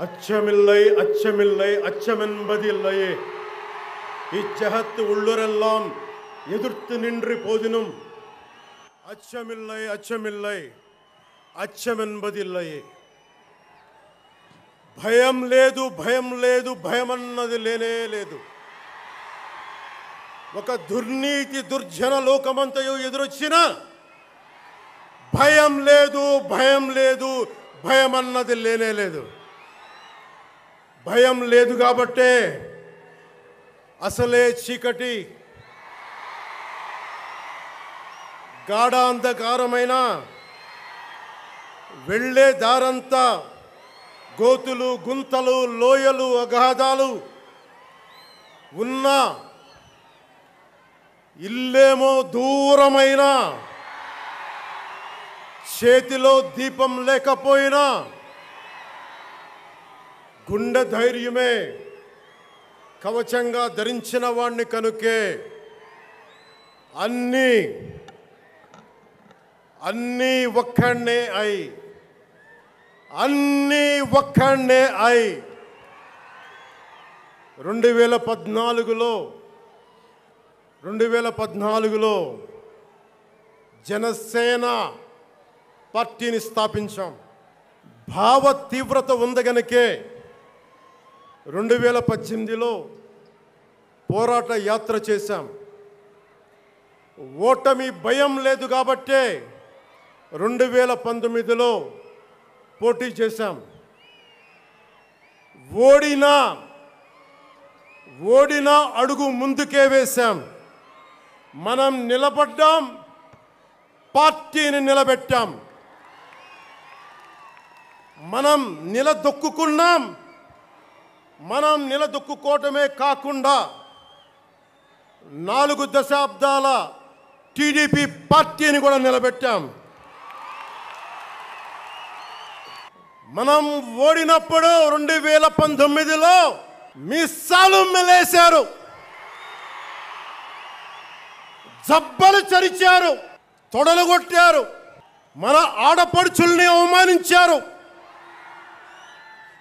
அச்சமில்லை அச்சமில்லை அச்சமென்பதில்லையே இச்சகத்து உள்ளுரெல்லாம் எதிர்த்து நின்று போதினும் அச்சமில்லை அச்சமில்லை అచ్చమెన్బదిల్లయే భయం లేదు భయం లేదు భయమన్నది లేనే లేదు. ఒక దుర్నీతి దుర్జన లోకమంతయు ఎదురొచ్చినా భయం లేదు భయం లేదు భయమన్నది లేనే లేదు. భయం లేదు కాబట్టే అసలే చీకటి గాఢ అంధకారమైన వెళ్ళే దారంతా గోతులు గుంతలు లోయలు అగాధాలు ఉన్న ఇల్లేమో దూరమైన చేతిలో దీపం లేకపోయినా గుండె ధైర్యమే కవచంగా ధరించిన వాణ్ణి కనుకే అన్నీ ఒక్కడే అయి 2014లో జనసేన పార్టీని స్థాపించాం. భావ తీవ్రత ఉంది గనుకే 2018లో పోరాట యాత్ర చేశాం. ఓటమి భయం లేదు కాబట్టే 2019లో పోటీ చేశాం. ఓడినా అడుగు ముందుకే వేశాం. మనం నిలబడ్డాం, పార్టీని నిలబెట్టాం. మనం నిలదొక్కుకున్నాం. మనం నిలదొక్కుకోవటమే కాకుండా 4 దశాబ్దాల టీడీపీ పార్టీని కూడా నిలబెట్టాం. మనం ఓడినప్పుడు 2019లో మీసాలు మెలేశారు, జబ్బలు చరిచారు, తొడలు కొట్టారు, మన ఆడపడుచుల్ని అవమానించారు,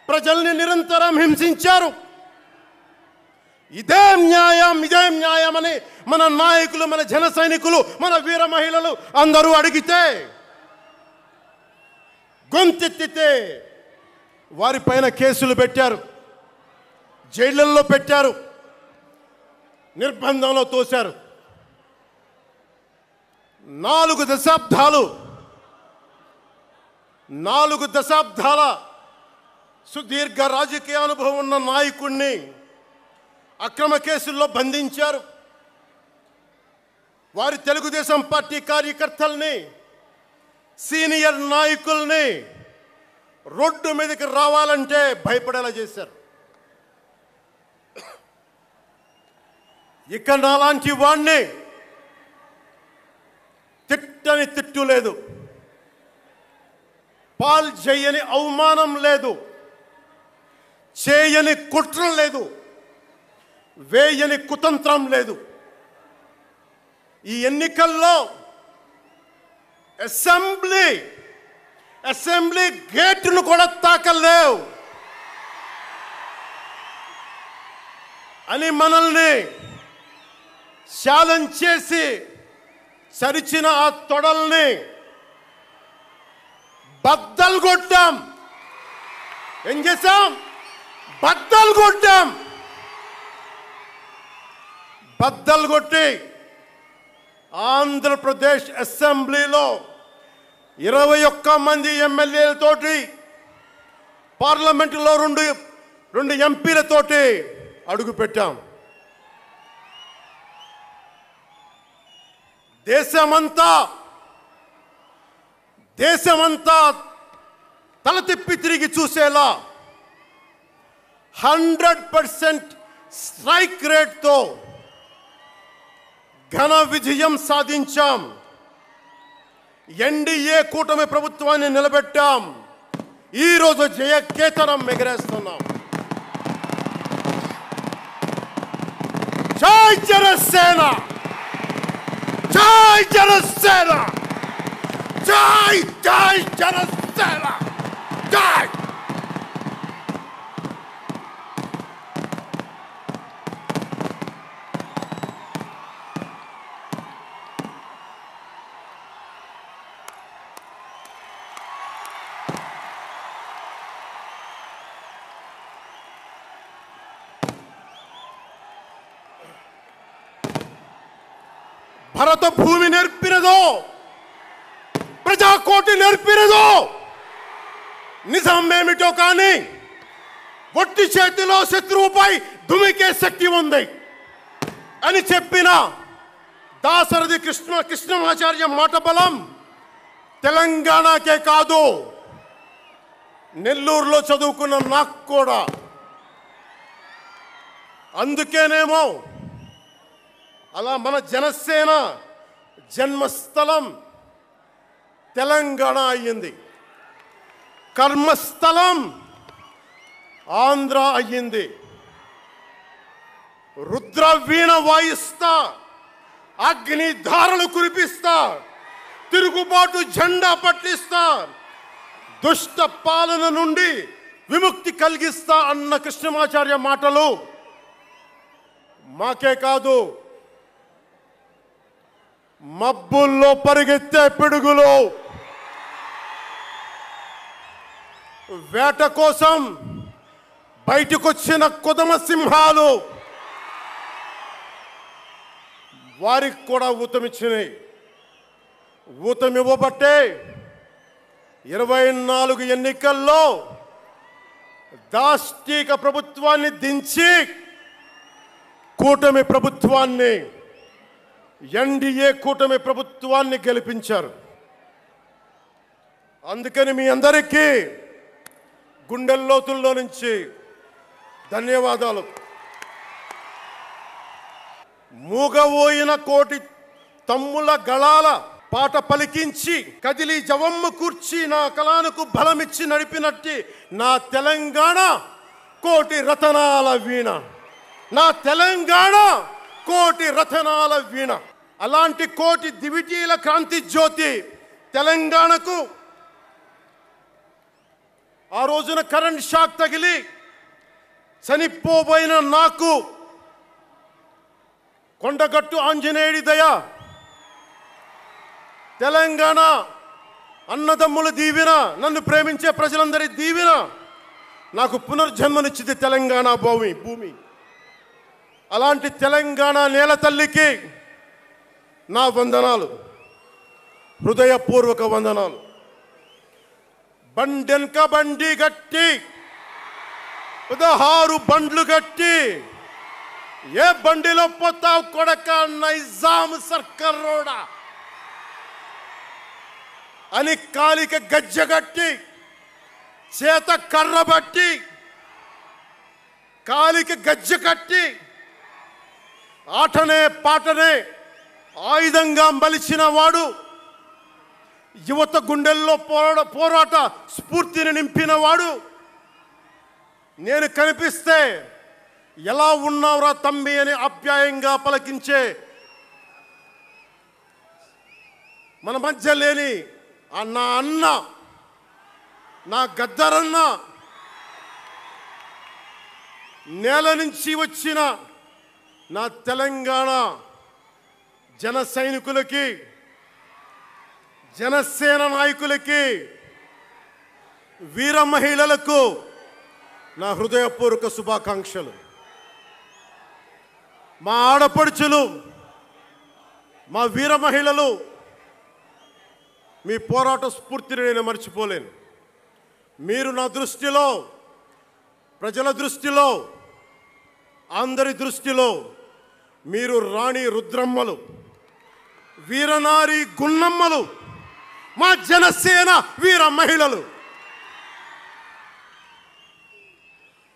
ప్రజల్ని నిరంతరం హింసించారు. ఇదే న్యాయం అని మన నాయకులు, మన జన సైనికులు, మన వీర మహిళలు అందరూ అడిగితే, గొంతెత్తితే వారిపైన కేసులు పెట్టారు, జైళ్ళల్లో పెట్టారు, నిర్బంధంలో తోశారు. 4 దశాబ్దాల సుదీర్ఘ రాజకీయ అనుభవం ఉన్న నాయకుడిని అక్రమ కేసుల్లో బంధించారు. వారి తెలుగుదేశం పార్టీ కార్యకర్తల్ని, సీనియర్ నాయకుల్ని రోడ్డు మీదకి రావాలంటే భయపడేలా చేశారు. ఇక నాలాంటి వాణ్ణి తిట్టని తిట్టు లేదు, పాల్ చేయని అవమానం లేదు, చేయని కుట్ర లేదు, వేయని కుతంత్రం లేదు. ఈ ఎన్నికల్లో అసెంబ్లీ గేటును కూడా తాకలేవు అని మనల్ని ఛాలెంజ్ చేసి సరిచిన ఆ తొడల్ని బద్దలు కొట్టాం. ఏం చేశాం? బద్దలు కొట్టాం. బద్దలు కొట్టి ఆంధ్రప్రదేశ్ అసెంబ్లీలో 21 మంది ఎమ్మెల్యేలతోటి, పార్లమెంటులో 2 ఎంపీలతోటి అడుగుపెట్టాం. దేశమంతా తల తిప్పి తిరిగి చూసేలా 100% స్ట్రైక్ రేట్తో ఘన విజయం సాధించాం. ఎన్డీఏ కూటమి ప్రభుత్వాన్ని నిలబెట్టాం. ఈరోజు జయకేతనం ఎగరేస్తున్నాం. జై జనసేన, జై జనసేన, జై జై జనసేన, జై. భరత భూమి నేర్పినదో, ప్రజాకోటి నేర్పినదో నిజం ఏమిటో కానీ ఒట్టి చేతిలో శత్రువుపై దుమికే శక్తి ఉంది అని చెప్పిన దాశరథి కృష్ణమాచార్య మాట బలం తెలంగాణకే కాదు, నెల్లూరులో చదువుకున్న నాకు కూడా. అందుకేనేమో అలా మన జనసేన జన్మస్థలం తెలంగాణ అయ్యింది, కర్మస్థలం ఆంధ్ర అయ్యింది. రుద్రవీణ వాయిస్తా, అగ్ని ధారలు కురిపిస్తా, తిరుగుబాటు జెండా పట్టిస్తా, దుష్ట పాలన నుండి విముక్తి కలిగిస్తా అన్న కృష్ణమాచార్య మాటలు మాకే కాదు, మబ్బుల్లో పరిగెత్తే పిడుగులు, వేట కోసం బయటకొచ్చిన కొదమ సింహాలు వారికి కూడా ఊతమిచ్చినాయి. ఊతమివ్వబట్టే 24 ఎన్నికల్లో దాష్టీక ప్రభుత్వాన్ని దించి కూటమి ప్రభుత్వాన్ని, ఎన్డీఏ కూటమి ప్రభుత్వాన్ని గెలిపించారు. అందుకని మీ అందరికీ గుండెల్లోతుల్లో నుంచి ధన్యవాదాలు. మూగవోయిన కోటి తమ్ముల గళాల పాట పలికించి కదిలి జవమ్మ కూర్చి నా కళానికి బలమిచ్చి నడిపినట్టి నా తెలంగాణ కోటి రతనాల వీణ, నా తెలంగాణ కోటి రతనాల వీణ. అలాంటి కోటి దివిటీల క్రాంతి జ్యోతి తెలంగాణకు ఆ రోజున కరెంట్ షాక్ తగిలి చనిపోబోయిన నాకు కొండగట్టు ఆంజనేయుడి దయ, తెలంగాణ అన్నదమ్ముల దీవెన, నన్ను ప్రేమించే ప్రజలందరి దీవెన నాకు పునర్జన్మనిచ్చింది తెలంగాణ భూమి. అలాంటి తెలంగాణ నేల తల్లికి నా వందనాలు, హృదయపూర్వక వందనాలు. బండెనక బండి గట్టి 16 బండ్లు గట్టి ఏ బండిలో పోతావు కొడక నైజాం సర్కార్ రోడా అని కాలిక గజ్జగట్టి చేత కర్ర బట్టి కాలిక గజ్జ కట్టి ఆటనే పాటనే ఆయుధంగా మలిచిన వాడు, యువత గుండెల్లో పోరాట స్ఫూర్తిని నింపిన వాడు, నేను కనిపిస్తే ఎలా ఉన్నావురా తమ్మి అని ఆప్యాయంగా పలకించే మన మధ్య లేని నా అన్న, నా గద్దరన్న, నేల నుంచి వచ్చిన నా తెలంగాణ జన సైనికులకి, జనసేన నాయకులకి, వీర మహిళలకు నా హృదయపూర్వక శుభాకాంక్షలు. మా ఆడపడుచులు, మా వీర మహిళలు, మీ పోరాట స్ఫూర్తిని నేను మర్చిపోలేను. మీరు నా దృష్టిలో, ప్రజల దృష్టిలో, అందరి దృష్టిలో మీరు రాణి రుద్రమ్మలు, వీరనారి గున్నమ్మలు, మా జనసేన వీర మహిళలు.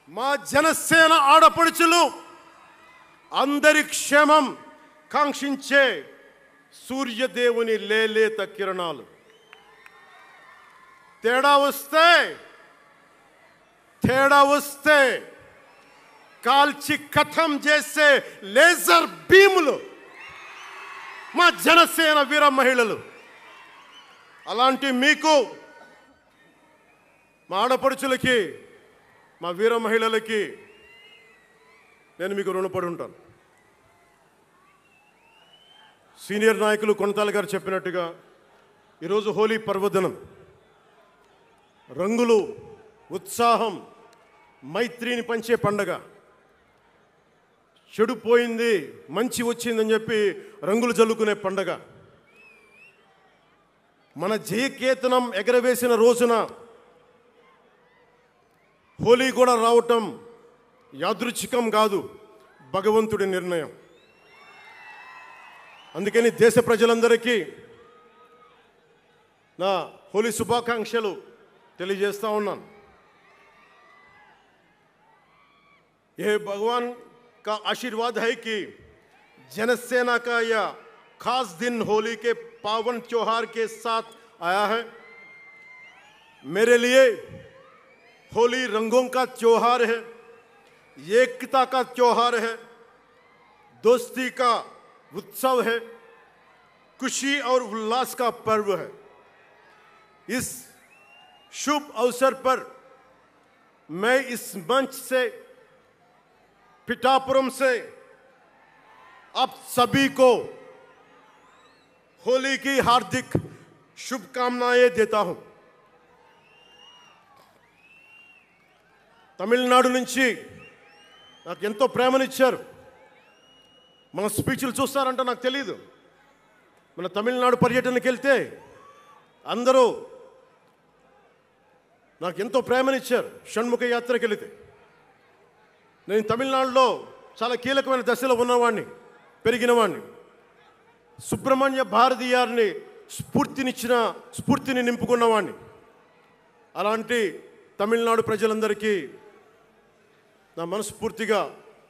మా జనసేన ఆడపడుచులు అందరి క్షేమం కాంక్షించే సూర్యదేవుని లేలేత కిరణాలు. తేడా వస్తే కాల్చి కథం చేసే లేజర్ బీములు మా జనసేన వీర మహిళలు. అలాంటి మీకు, మా ఆడపడుచులకి, మా వీర మహిళలకి నేను మీకు రుణపడి ఉంటాను. సీనియర్ నాయకులు కొనతాల గారు చెప్పినట్టుగా ఈరోజు హోలీ పర్వదినం. రంగులు, ఉత్సాహం, మైత్రిని పంచే పండగ. చెడు పోయింది, మంచి వచ్చిందని చెప్పి రంగులు జల్లుకునే పండగ. మన జయకేతనం ఎగరవేసిన రోజున హోలీ కూడా రావటం యాదృచ్ఛికం కాదు, భగవంతుడి నిర్ణయం. అందుకని దేశ ప్రజలందరికీ నా హోలీ శుభాకాంక్షలు తెలియజేస్తా ఉన్నాను. ये भगवान का आशीर्वाद है कि जनसेना का यह खास दिन होली के पावन त्योहार के साथ आया है. मेरे लिए होली रंगों का त्योहार है, एकता का त्योहार है, दोस्ती का उत्सव है, खुशी और उल्लास का पर्व है. इस शुभ अवसर पर मैं इस मंच से, पिठापुरम से आप सभी को होली की हार्दिक शुभकामनाएं देता हूं. తమిళనాడు నుంచి నాకు ఎంతో ప్రేమనిచ్చారు. మన స్పీచ్లు చూస్తారంట నాకు తెలియదు. మన తమిళనాడు పర్యటనకి వెళ్తే అందరూ నాకు ఎంతో ప్రేమనిచ్చారు. షణ్ముఖ యాత్రకి వెళితే నేను తమిళనాడులో చాలా కీలకమైన దశలో ఉన్నవాడిని, పెరిగినవాడిని. సుబ్రహ్మణ్య భారతీయారిని స్ఫూర్తిని నింపుకున్నవాడిని. అలాంటి తమిళనాడు ప్రజలందరికీ నా మనస్ఫూర్తిగా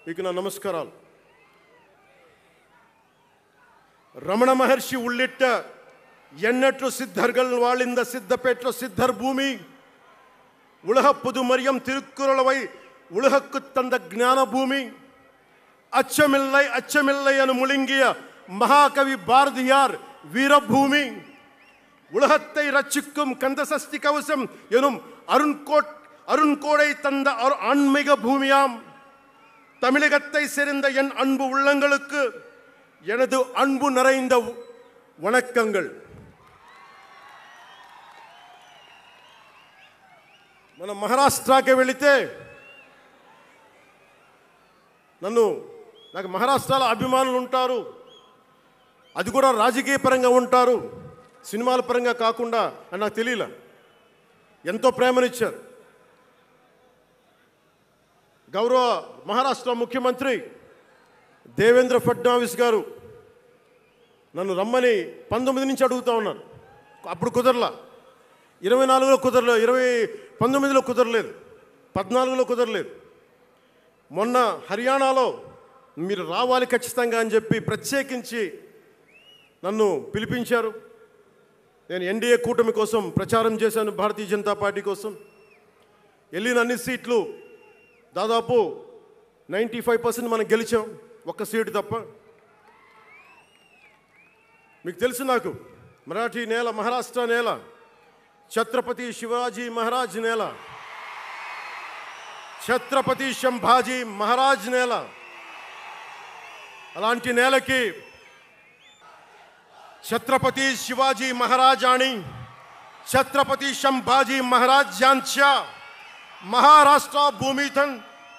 మీకు నా నమస్కారాలు. రమణ మహర్షి ఉళ్ళిట్ట ఎన్నట్లు సిద్ధర్గల్ వాళింద సిద్ధపేట్ల సిద్ధర్ భూమి ఉలహ పుదుమరియం తిరుక్కురళవై உலகுக்கு தந்த ஞான பூமி அச்சமில்லை அச்சமில்லை என முழுங்கிய மகாகவி பாரதியார் வீரபூமி உலகத்தை ரட்சிக்கும் கந்தசஷ்டி கவசம் எனும் அருண்கோடை தந்த ஆன்மீக பூமியாம் தமிழகத்தை சேர்ந்த என் அன்பு உள்ளங்களுக்கு எனது அன்பு நிறைந்த வணக்கங்கள். మన మహారాష్ట్రకి వెళితే నాకు మహారాష్ట్రలో అభిమానులు ఉంటారు. అది కూడా రాజకీయ పరంగా ఉంటారు, సినిమాల పరంగా కాకుండా అని నాకు తెలియలే. ఎంతో ప్రేమనిచ్చారు. గౌరవ మహారాష్ట్ర ముఖ్యమంత్రి దేవేంద్ర ఫడ్నవీస్ గారు నన్ను రమ్మని 19 నుంచి అడుగుతూ ఉన్నారు. అప్పుడు కుదరలా, 24లో కుదరలేదు, 19లో కుదరలేదు, 14లో కుదరలేదు. మొన్న హర్యానాలో మీరు రావాలి ఖచ్చితంగా అని చెప్పి ప్రత్యేకించి నన్ను పిలిపించారు. నేను ఎన్డీఏ కూటమి కోసం ప్రచారం చేశాను, భారతీయ జనతా పార్టీ కోసం. వెళ్ళిన అన్ని సీట్లు దాదాపు 95% మనం గెలిచాం, ఒక్క సీటు తప్ప. మీకు తెలుసు, నాకు మరాఠీ నేల, మహారాష్ట్ర నేల, ఛత్రపతి శివాజీ మహారాజ్ నేల, ఛత్రపతి సంభాజీ మహారాజ్ నేల. అలాంటి నేలకి ఛత్రపతి शिवाजी महाराज आणि छत्रपती संभाजी महाराज यांच्या महाराष्ट्र भूमीतून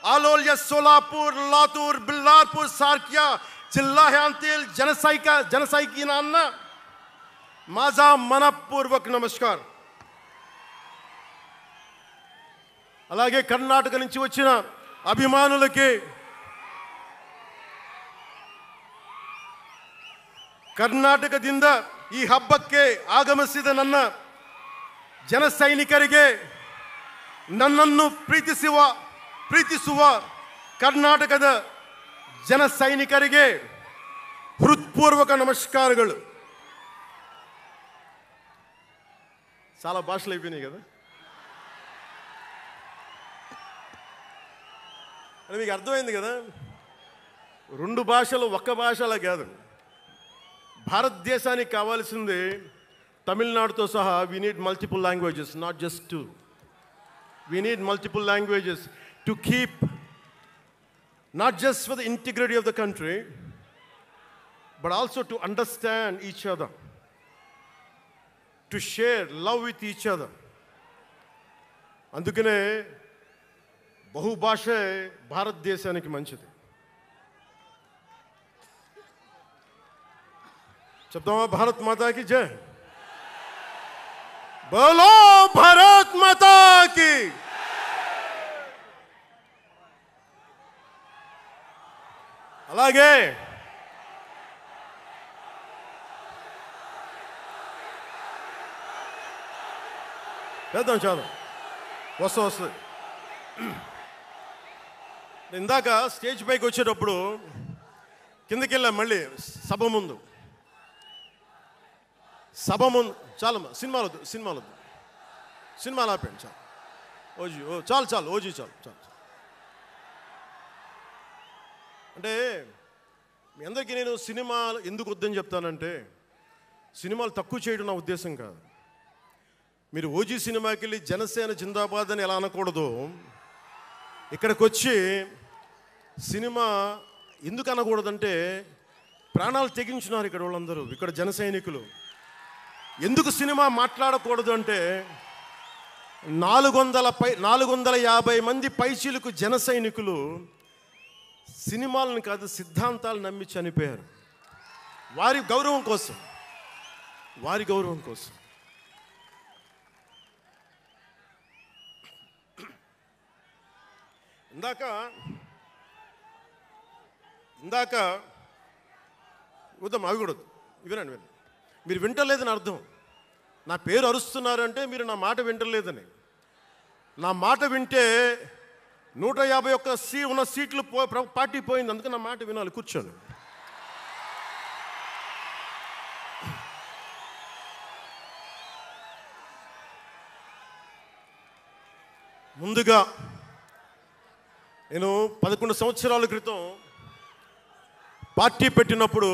आलोल्य सोलापूर, लातूर, बिल्लारपूर सारख्या जिल्ह्यांतील जनसैनिकांना माझा मनपूर्वक नमस्कार. అలాగే కర్ణాటక నుంచి వచ్చిన అభిమానులకి, ಕರ್ನಾಟಕದಿಂದ ಈ ಹಬ್ಬಕ್ಕೆ ಆಗಮಿಸಿದ ನನ್ನ ಜನ ಸೈನಿಕರಿಗೆ, ನನ್ನನ್ನು ಪ್ರೀತಿಸುವ ಕರ್ನಾಟಕದ ಜನ ಸೈನಿಕರಿಗೆ హృత్పూర్వక నమస్కారాలు. చాలా భాషలు అయిపోయినాయి కదా. అని మీకు అర్థమైంది కదా, రెండు భాషలు ఒక్క భాషలా కాదు. భారతదేశానికి కావాల్సింది తమిళనాడుతో సహా we need multiple languages, not just two. We need multiple languages to keep, not just for the integrity of the country, but also to understand each other, to share love with each other. అందుకనే బహుభాష భారతదేశానికి మంచిది. చెప్తామా? భారత్ మాతాకి జై. బోలో భారత్ మాతాకి. అలాగే చేద్దాం, చాలు, వస్తుంది. ఇందాక స్టేజ్ పైకి వచ్చేటప్పుడు కిందకి వెళ్ళాం, మళ్ళీ సభ ముందు చాలు, సినిమాలు ఆపండి, చాలు. ఓజీ చాలు. అంటే మీ అందరికీ నేను సినిమాలు ఎందుకు వద్దని చెప్తానంటే, సినిమాలు తక్కువ చేయడం నా ఉద్దేశం కాదు. మీరు ఓజీ సినిమాకి వెళ్ళి జనసేన జిందాబాద్ అని ఎలా అనకూడదు, ఇక్కడికి వచ్చి సినిమా ఎందుకు అనకూడదంటే, ప్రాణాలు తెగించున్నారు ఇక్కడ వాళ్ళందరూ, ఇక్కడ జన సైనికులు. ఎందుకు సినిమా మాట్లాడకూడదు అంటే, 450 మంది పైచీలకు జన సైనికులు సినిమాలను కాదు సిద్ధాంతాలు నమ్మి చనిపోయారు. వారి గౌరవం కోసం. ఇందాక వద్దాం, అవి కూడా వినండి. మీరు వింటలేదని అర్థం. నా పేరు అరుస్తున్నారు అంటే మీరు నా మాట వింటలేదని. నా మాట వింటే 151 ఉన్న సీట్లు పార్టీ పోయింది. అందుకే నా మాట వినాలి, కూర్చోండి. ముందుగా నేను 11 సంవత్సరాల క్రితం పార్టీ పెట్టినప్పుడు,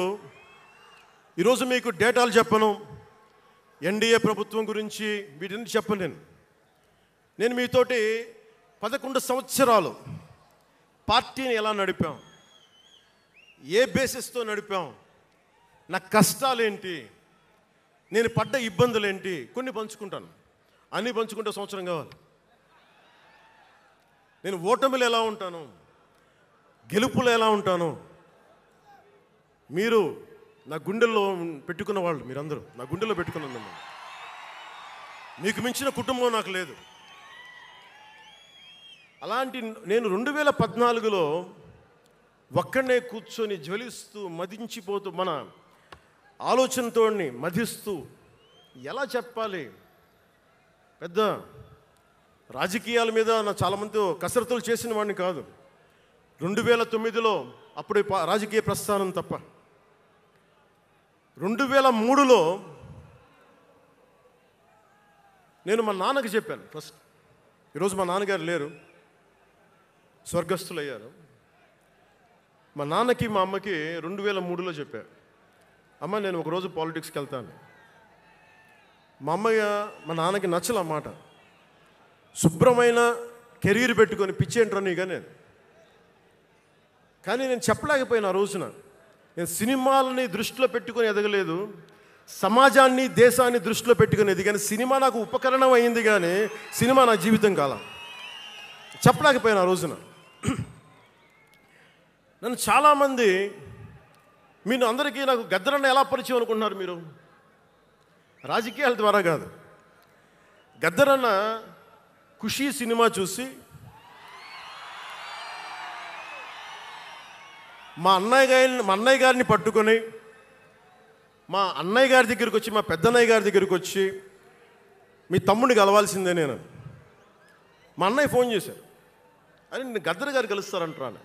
ఈరోజు మీకు డేటాలు చెప్పను, ఎన్డీఏ ప్రభుత్వం గురించి వీటిని చెప్పను. నేను మీతోటి 11 సంవత్సరాలు పార్టీని ఎలా నడిపాం, ఏ బేసిస్తో నడిపాం, నా కష్టాలేంటి, నేను పడ్డ ఇబ్బందులేంటి, కొన్ని పంచుకుంటాను. అన్నీ పంచుకుంటే సంవత్సరం కావాలి. నేను ఓటమిలు ఎలా ఉంటాను, గెలుపులు ఎలా ఉంటాను, మీరు నా గుండెల్లో పెట్టుకున్న వాళ్ళు, మీరందరూ నా గుండెల్లో పెట్టుకున్నదమ్మా. మీకు మించిన కుటుంబం నాకు లేదు. అలాంటి నేను 2014లో ఒక్కడనే కూర్చొని జ్వలిస్తూ మదించిపోతూ, మన ఆలోచనతో మదిస్తూ, ఎలా చెప్పాలి, పెద్ద రాజకీయాల మీద నా చాలామంది కసరత్తులు చేసిన వాడిని కాదు. 2009లో అప్పుడు రాజకీయ ప్రస్థానం తప్ప. 2003లో నేను మా నాన్నకి చెప్పాను ఫస్ట్. ఈరోజు మా నాన్నగారు లేరు, స్వర్గస్థులయ్యారు. మా నాన్నకి మా అమ్మకి 2003లో చెప్పాను, అమ్మ నేను ఒకరోజు పాలిటిక్స్కి వెళ్తాను. మా నాన్నకి నచ్చల మాట. శుభ్రమైన కెరీర్ పెట్టుకొని పిచ్చేంట్రా నీగా నేను. కానీ నేను చెప్పలేకపోయినా ఆ రోజున. నేను సినిమాలని దృష్టిలో పెట్టుకొని ఎదగలేదు, సమాజాన్ని దేశాన్ని దృష్టిలో పెట్టుకొని ఎదిగాను. సినిమా నాకు ఉపకరణం అయింది, కానీ సినిమా నా జీవితం కాలం. చెప్పలేకపోయినా ఆ రోజున. నన్ను చాలామంది, మీరు అందరికీ నాకు గద్దరన్న ఎలా పరిచయం అనుకుంటున్నారు మీరు? రాజకీయాల ద్వారా కాదు. గద్దరన్న ఖుషీ సినిమా చూసి మా అన్నయ్య గారిని పట్టుకొని మా అన్నయ్య గారి దగ్గరికి వచ్చి, మా పెద్దన్నయ్య గారి దగ్గరికి వచ్చి, మీ తమ్ముడిని కలవాల్సిందే నేను. మా అన్నయ్య ఫోన్ చేశారు, అని నేను గద్దర్ గారు కలుస్తారంటాను.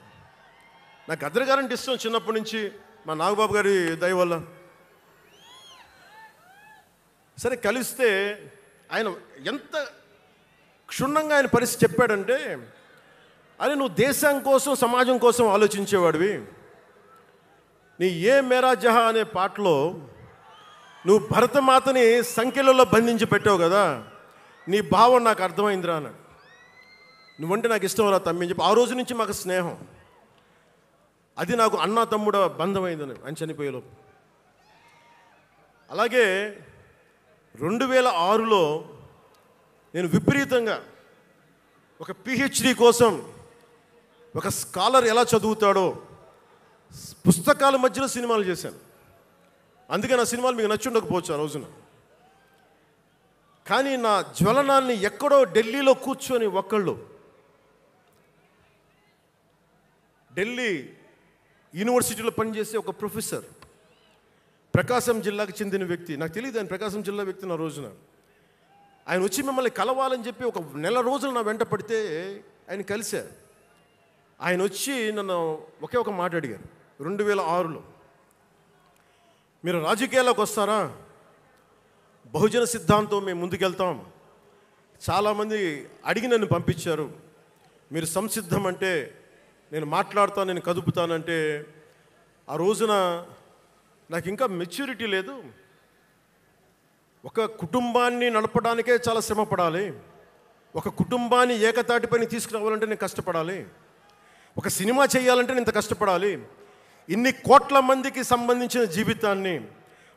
నాకు గద్దర్ గారు అంటే ఇష్టం చిన్నప్పటి నుంచి, మా నాగబాబు గారి దయ వల్ల. సరే కలిస్తే ఆయన ఎంత క్షుణ్ణంగా ఆయన పరిస్థితి చెప్పాడంటే, అరే నువ్వు దేశం కోసం సమాజం కోసం ఆలోచించేవాడివి. నీ ఏ మేరా జహా అనే పాటలో నువ్వు భరతమాతని సంఖ్యలలో బంధించి పెట్టావు కదా, నీ భావం నాకు అర్థమైందిరా అన్నాడు. నువ్వంటే నాకు ఇష్టం రా తమ్మి అని చెప్పి ఆ రోజు నుంచి మాకు స్నేహం. అది నాకు అన్న తమ్ముడ బంధమైందని ఆయన చనిపోయేలోపు. అలాగే 2006లో నేను విపరీతంగా ఒక పిహెచ్డి కోసం, ఒక స్కాలర్ ఎలా చదువుతాడో పుస్తకాల మధ్యలో సినిమాలు చేశాను. అందుకే నా సినిమాలు మీకు నచ్చి ఉండకపోవచ్చు ఆ రోజున. కానీ నా జ్వలనాన్ని ఎక్కడో ఢిల్లీలో కూర్చొని ఒకళ్ళు, ఢిల్లీ యూనివర్సిటీలో పనిచేసే ఒక ప్రొఫెసర్, ప్రకాశం జిల్లాకు చెందిన వ్యక్తి, నాకు తెలియదు ఆయన ప్రకాశం జిల్లా వ్యక్తి. నా రోజున ఆయన వచ్చి మిమ్మల్ని కలవాలని చెప్పి ఒక నెల రోజులు నా వెంట పడితే ఆయన కలిశారు. ఆయన వచ్చి నన్ను ఒకే ఒక మాట అడిగారు. 2006లో మీరు రాజకీయాల్లోకి వస్తారా? బహుజన సిద్ధాంతం మేము ముందుకెళ్తాం. చాలామంది అడిగి నన్ను పంపించారు. మీరు సంసిద్ధం అంటే నేను మాట్లాడతాను, నేను కదుపుతానంటే ఆ రోజున నాకు ఇంకా మెచ్యూరిటీ లేదు. ఒక కుటుంబాన్ని నడపడానికే చాలా శ్రమ పడాలి. ఒక కుటుంబాన్ని ఏకతాటిపైన తీసుకురావాలంటే నేను కష్టపడాలి. ఒక సినిమా చేయాలంటే నేను ఇంత కష్టపడాలి. ఇన్ని కోట్ల మందికి సంబంధించిన జీవితాన్ని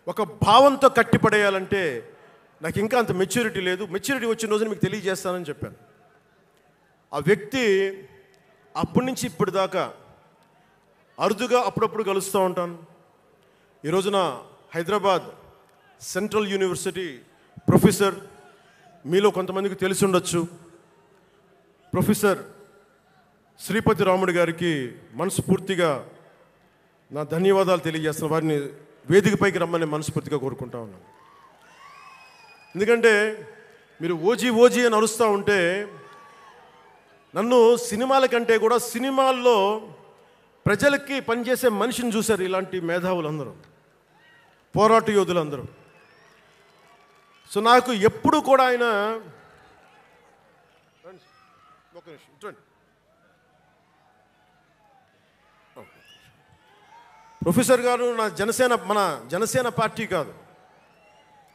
ఒక భావంతో కట్టిపడేయాలంటే నాకు ఇంకా అంత మెచ్యూరిటీ లేదు. మెచ్యూరిటీ వచ్చిన రోజున మీకు తెలియజేస్తానని చెప్పాను. ఆ వ్యక్తి అప్పటి నుంచి ఇప్పటిదాకా అరుదుగా అప్పుడప్పుడు కలుస్తూ ఉంటాను. ఈ రోజున హైదరాబాద్ సెంట్రల్ యూనివర్సిటీ ప్రొఫెసర్, మీలో కొంతమందికి తెలిసి ఉండొచ్చు, ప్రొఫెసర్ శ్రీపతి రాముడు గారికి మనస్ఫూర్తిగా నా ధన్యవాదాలు తెలియజేస్తున్న. వారిని వేదికపైకి రమ్మని మనస్ఫూర్తిగా కోరుకుంటా ఉన్నాను. ఎందుకంటే మీరు ఓజీ ఓజీ అని అరుస్తూ ఉంటే నన్ను సినిమాల కంటే కూడా సినిమాల్లో ప్రజలకి పనిచేసే మనిషిని చూశారు ఇలాంటి మేధావులందరూ, పోరాట యోధులందరూ. సో నాకు ఎప్పుడు కూడా ఆయన ప్రొఫెసర్ గారు మన జనసేన పార్టీ కాదు,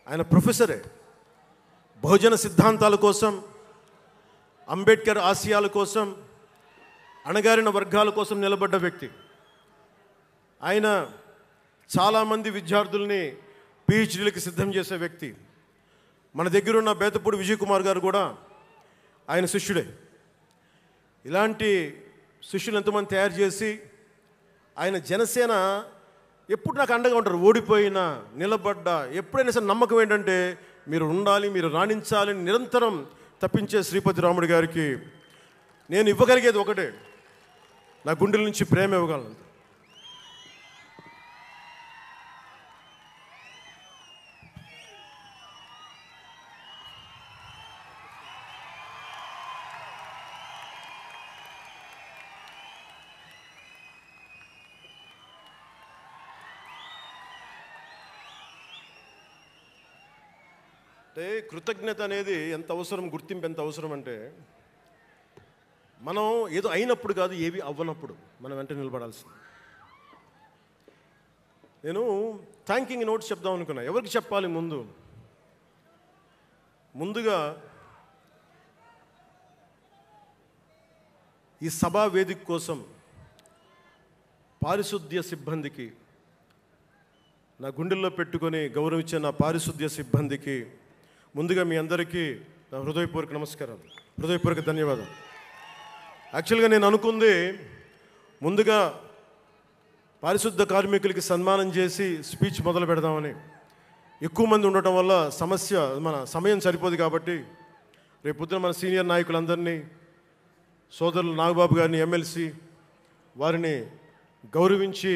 ఆయన ప్రొఫెసరే. బహుజన సిద్ధాంతాల కోసం, అంబేద్కర్ ఆశయాల కోసం, అణగారిన వర్గాల కోసం నిలబడ్డ వ్యక్తి. ఆయన చాలామంది విద్యార్థుల్ని పిహెచ్డీలకి సిద్ధం చేసే వ్యక్తి. మన దగ్గరున్న బేతపూడి విజయ్ కుమార్ గారు కూడా ఆయన శిష్యుడే. ఇలాంటి శిష్యులు ఎంతమంది తయారు చేసి ఆయన జనసేన ఎప్పుడు నాకు అండగా ఉంటారు. ఓడిపోయినా నిలబడ్డా ఎప్పుడైనా సరే నమ్మకం ఏంటంటే మీరు ఉండాలి, మీరు రాణించాలని నిరంతరం తప్పించే శ్రీపతి రాముడు గారికి నేను ఇవ్వగలిగేది ఒకటే, నా గుండెల నుంచి ప్రేమ ఇవ్వగలను. అంటే కృతజ్ఞత అనేది ఎంత అవసరం, గుర్తింపు ఎంత అవసరం అంటే మనం ఏదో అయినప్పుడు కాదు, ఏవి అవ్వనప్పుడు మనం వెంట నిలబడాల్సింది. నేను థ్యాంకింగ్ నోట్స్ చెప్దాం అనుకున్నా. ఎవరికి చెప్పాలి? ముందుగా ఈ సభా వేదిక కోసం పారిశుద్ధ్య సిబ్బందికి, నా గుండెల్లో పెట్టుకొని గౌరవించే నా పారిశుద్ధ్య సిబ్బందికి ముందుగా మీ అందరికీ నా హృదయపూర్వక నమస్కారాలు, హృదయపూర్వక ధన్యవాదాలు. యాక్చువల్గా నేను అనుకుంది ముందుగా పారిశుద్ధ కార్మికులకి సన్మానం చేసి స్పీచ్ మొదలు పెడదామని. ఎక్కువ మంది ఉండటం వల్ల మన సమయం సరిపోదు కాబట్టి రేపు పొద్దున మన సీనియర్ నాయకులందరినీ, సోదరులు నాగబాబు గారిని, ఎమ్మెల్సీ వారిని గౌరవించి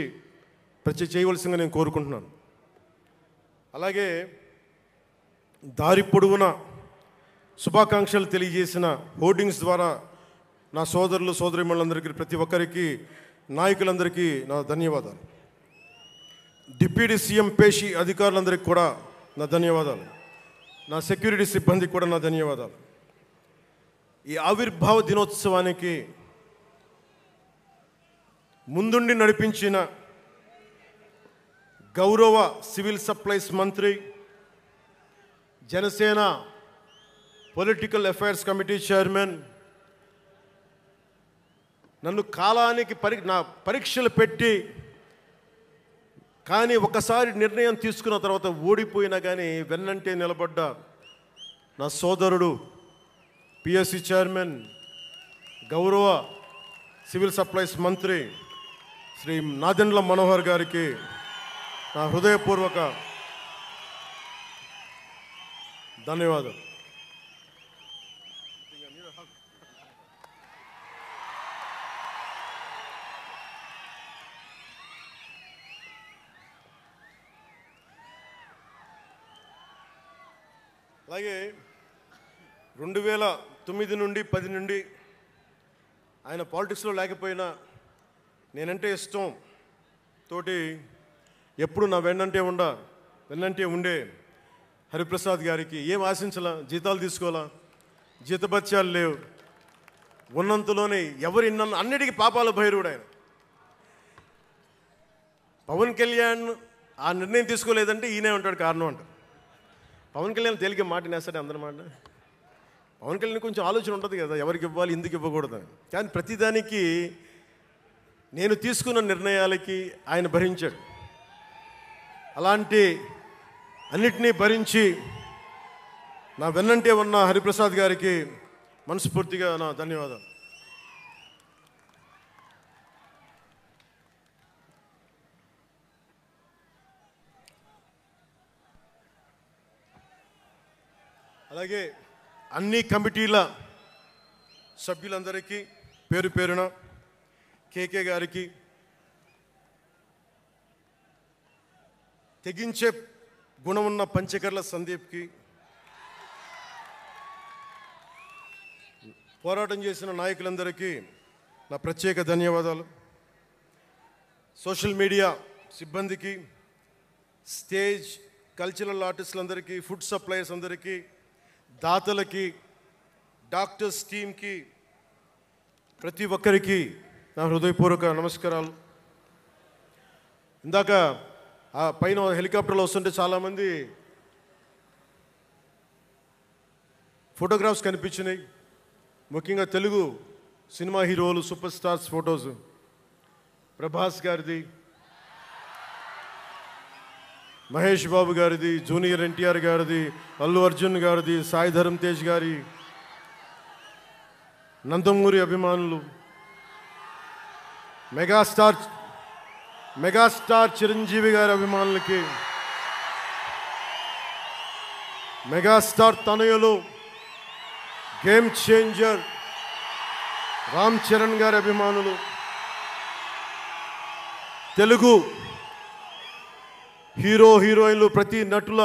చేయవలసిందిగా నేను కోరుకుంటున్నాను. అలాగే దారి పొడవునా శుభాకాంక్షలు తెలియజేసిన హోర్డింగ్స్ ద్వారా నా సోదరులు సోదరీమణులందరికీ, ప్రతి ఒక్కరికి, నాయకులందరికీ నా ధన్యవాదాలు. డిప్యూటీ సీఎం పేషి అధికారులందరికీ కూడా నా ధన్యవాదాలు. నా సెక్యూరిటీ సిబ్బందికి కూడా నా ధన్యవాదాలు. ఈ ఆవిర్భావ దినోత్సవానికి ముందుండి నడిపించిన గౌరవ సివిల్ సప్లైస్ మంత్రి, Janasena political affairs committee chairman, నన్ను కాలానికి నా పరీక్షలు పెట్టి కానీ ఒకసారి నిర్ణయం తీసుకున్న తర్వాత ఓడిపోయినా కానీ వెన్నంటే నిలబడ్డ నా సోదరుడు పిఎస్సి చైర్మన్, గౌరవ సివిల్ సప్లైస్ మంత్రి శ్రీ నాదెండ్ల మనోహర్ గారికి నా హృదయపూర్వక ధన్యవాదాలు. అలాగే 2009 నుండి 10 నుండి ఆయన పాలిటిక్స్లో లేకపోయినా నేనంటే ఇష్టం తోటి ఎప్పుడు నా వెన్నంటే ఉండే హరిప్రసాద్ గారికి ఏం ఆశించాలా, జీతాలు తీసుకోవాలా, జీతభత్యాలు లేవు, ఉన్నంతలోనే ఎవరు అన్నిటికీ పాపాల భైరవుడు ఆయన. పవన్ కళ్యాణ్ ఆ నిర్ణయం తీసుకోలేదంటే ఈయనే ఉంటాడు కారణం అంట. పవన్ కళ్యాణ్ తేలిక మాట నేస్తాడు అందరమాట. పవన్ కళ్యాణ్ కొంచెం ఆలోచన ఉంటుంది కదా, ఎవరికి ఇవ్వాలి, ఎందుకు ఇవ్వకూడదని. కానీ ప్రతిదానికి నేను తీసుకున్న నిర్ణయాలకి ఆయన భరించాడు. అలాంటి అన్నిటినీ భరించి నా వెన్నంటే ఉన్న హరిప్రసాద్ గారికి మనస్ఫూర్తిగా నా ధన్యవాదాలు. అలాగే అన్ని కమిటీల సభ్యులందరికీ పేరు పేరున, కేకే గారికి, తెగించే గుణమున్న పంచకర్ల సందీప్కి, పోరాటం చేసిన నాయకులందరికీ నా ప్రత్యేక ధన్యవాదాలు. సోషల్ మీడియా సిబ్బందికి, స్టేజ్ కల్చరల్ ఆర్టిస్టులందరికీ, ఫుడ్ సప్లయర్స్ అందరికీ, దాతలకి, డాక్టర్స్ టీమ్కి, ప్రతి ఒక్కరికి నా హృదయపూర్వక నమస్కారాలు. ఇందాక ఆ పైన హెలికాప్టర్లో వస్తుంటే చాలామంది ఫోటోగ్రాఫ్స్ కనిపించినాయి. ముఖ్యంగా తెలుగు సినిమా హీరోలు, సూపర్ స్టార్స్ ఫొటోస్. ప్రభాస్ గారిది, మహేష్ బాబు గారిది, జూనియర్ ఎన్టీఆర్ గారిది, అల్లు అర్జున్ గారిది, సాయి ధరమ్ తేజ్ గారి, నందమూరి అభిమానులు, మెగాస్టార్ చిరంజీవి గారి అభిమానులకి, మెగాస్టార్ తనయులు, గేమ్ చేంజర్ రామ్ చరణ్ గారి అభిమానులు, తెలుగు హీరోయిన్లు, ప్రతి నటుల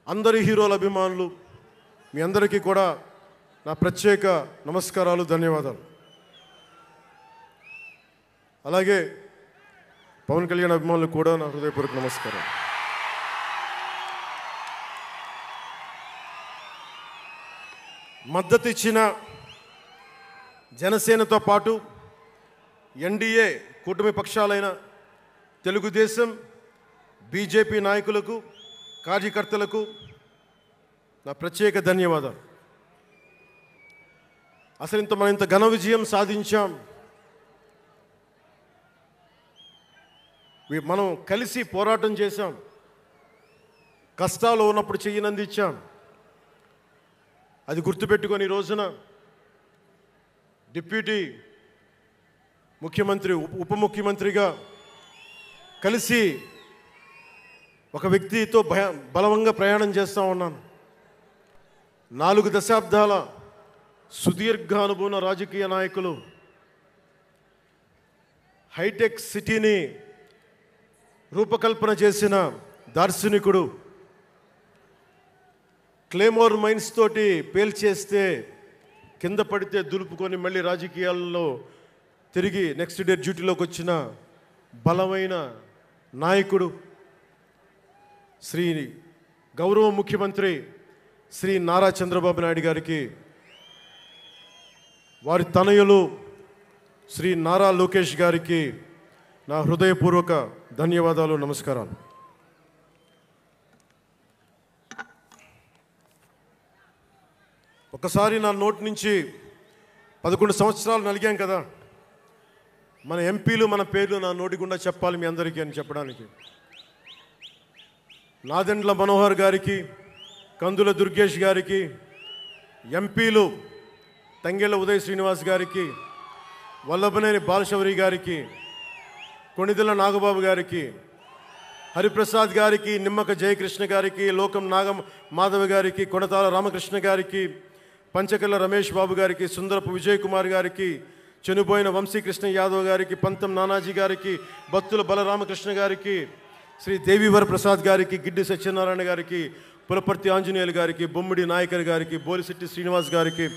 అందరి హీరోల అభిమానులు, మీ అందరికీ కూడా నా ప్రత్యేక నమస్కారాలు, ధన్యవాదాలు. అలాగే పవన్ కళ్యాణ్ అభిమానులు కూడా నా హృదయపూర్వక నమస్కారం. మద్దతు ఇచ్చిన జనసేనతో పాటు ఎన్డీఏ కూటమి పక్షాలైన తెలుగుదేశం, బీజేపీ నాయకులకు, కార్యకర్తలకు నా ప్రత్యేక ధన్యవాదాలు. అసలు మనం ఇంత ఘన విజయం సాధించాం. మనం కలిసి పోరాటం చేశాం, కష్టాలు ఉన్నప్పుడు చెయ్యనందించాం. అది గుర్తుపెట్టుకొని ఈ రోజున డిప్యూటీ ముఖ్యమంత్రి, ఉప ముఖ్యమంత్రిగా కలిసి ఒక వ్యక్తితో బలవంగా ప్రయాణం చేస్తూ ఉన్నాను. 4 దశాబ్దాల సుదీర్ఘ అనుభవం రాజకీయ నాయకులు, హైటెక్ సిటీని రూపకల్పన చేసిన దార్శనికుడు, క్లేమోర్ మైన్స్ తోటి పేల్చేస్తే కింద పడితే దులుపుకొని మళ్ళీ రాజకీయాల్లో తిరిగి నెక్స్ట్ డే డ్యూటీలోకి వచ్చిన బలమైన నాయకుడు, శ్రీ గౌరవ ముఖ్యమంత్రి శ్రీ నారా చంద్రబాబు నాయుడు గారికి, వారి తనయులు శ్రీ నారా లోకేష్ గారికి నా హృదయపూర్వక ధన్యవాదాలు, నమస్కారాలు. ఒకసారి నా నోటి నుంచి 11 సంవత్సరాలు నలిగాం కదా, మన ఎంపీలు మన పేర్లు నా నోటి గుండా చెప్పాలి మీ అందరికీ అని చెప్పడానికి. నాదెండ్ల మనోహర్ గారికి, కందుల దుర్గేష్ గారికి, ఎంపీలు తంగెళ్ళ ఉదయ్ శ్రీనివాస్ గారికి, వల్లభనేని బాలశౌరి గారికి, కొణిదెల నాగబాబు గారికి, హరిప్రసాద్ గారికి, నిమ్మక జయకృష్ణ గారికి, లోకం నాగం మాధవ్ గారికి, కొనతాల రామకృష్ణ గారికి, పంచకల్ల రమేష్ బాబు గారికి, సుందరపు విజయ్ కుమార్ గారికి, చనిపోయిన వంశీకృష్ణ యాదవ్ గారికి, పంతం నానాజీ గారికి, బత్తుల బలరామకృష్ణ గారికి, శ్రీ దేవీవర ప్రసాద్ గారికి, గిడ్డి సత్యనారాయణ గారికి, పులపర్తి ఆంజనేయులు గారికి, బొమ్మిడి నాయకర్ గారికి, బోలిశెట్టి శ్రీనివాస్ గారికి,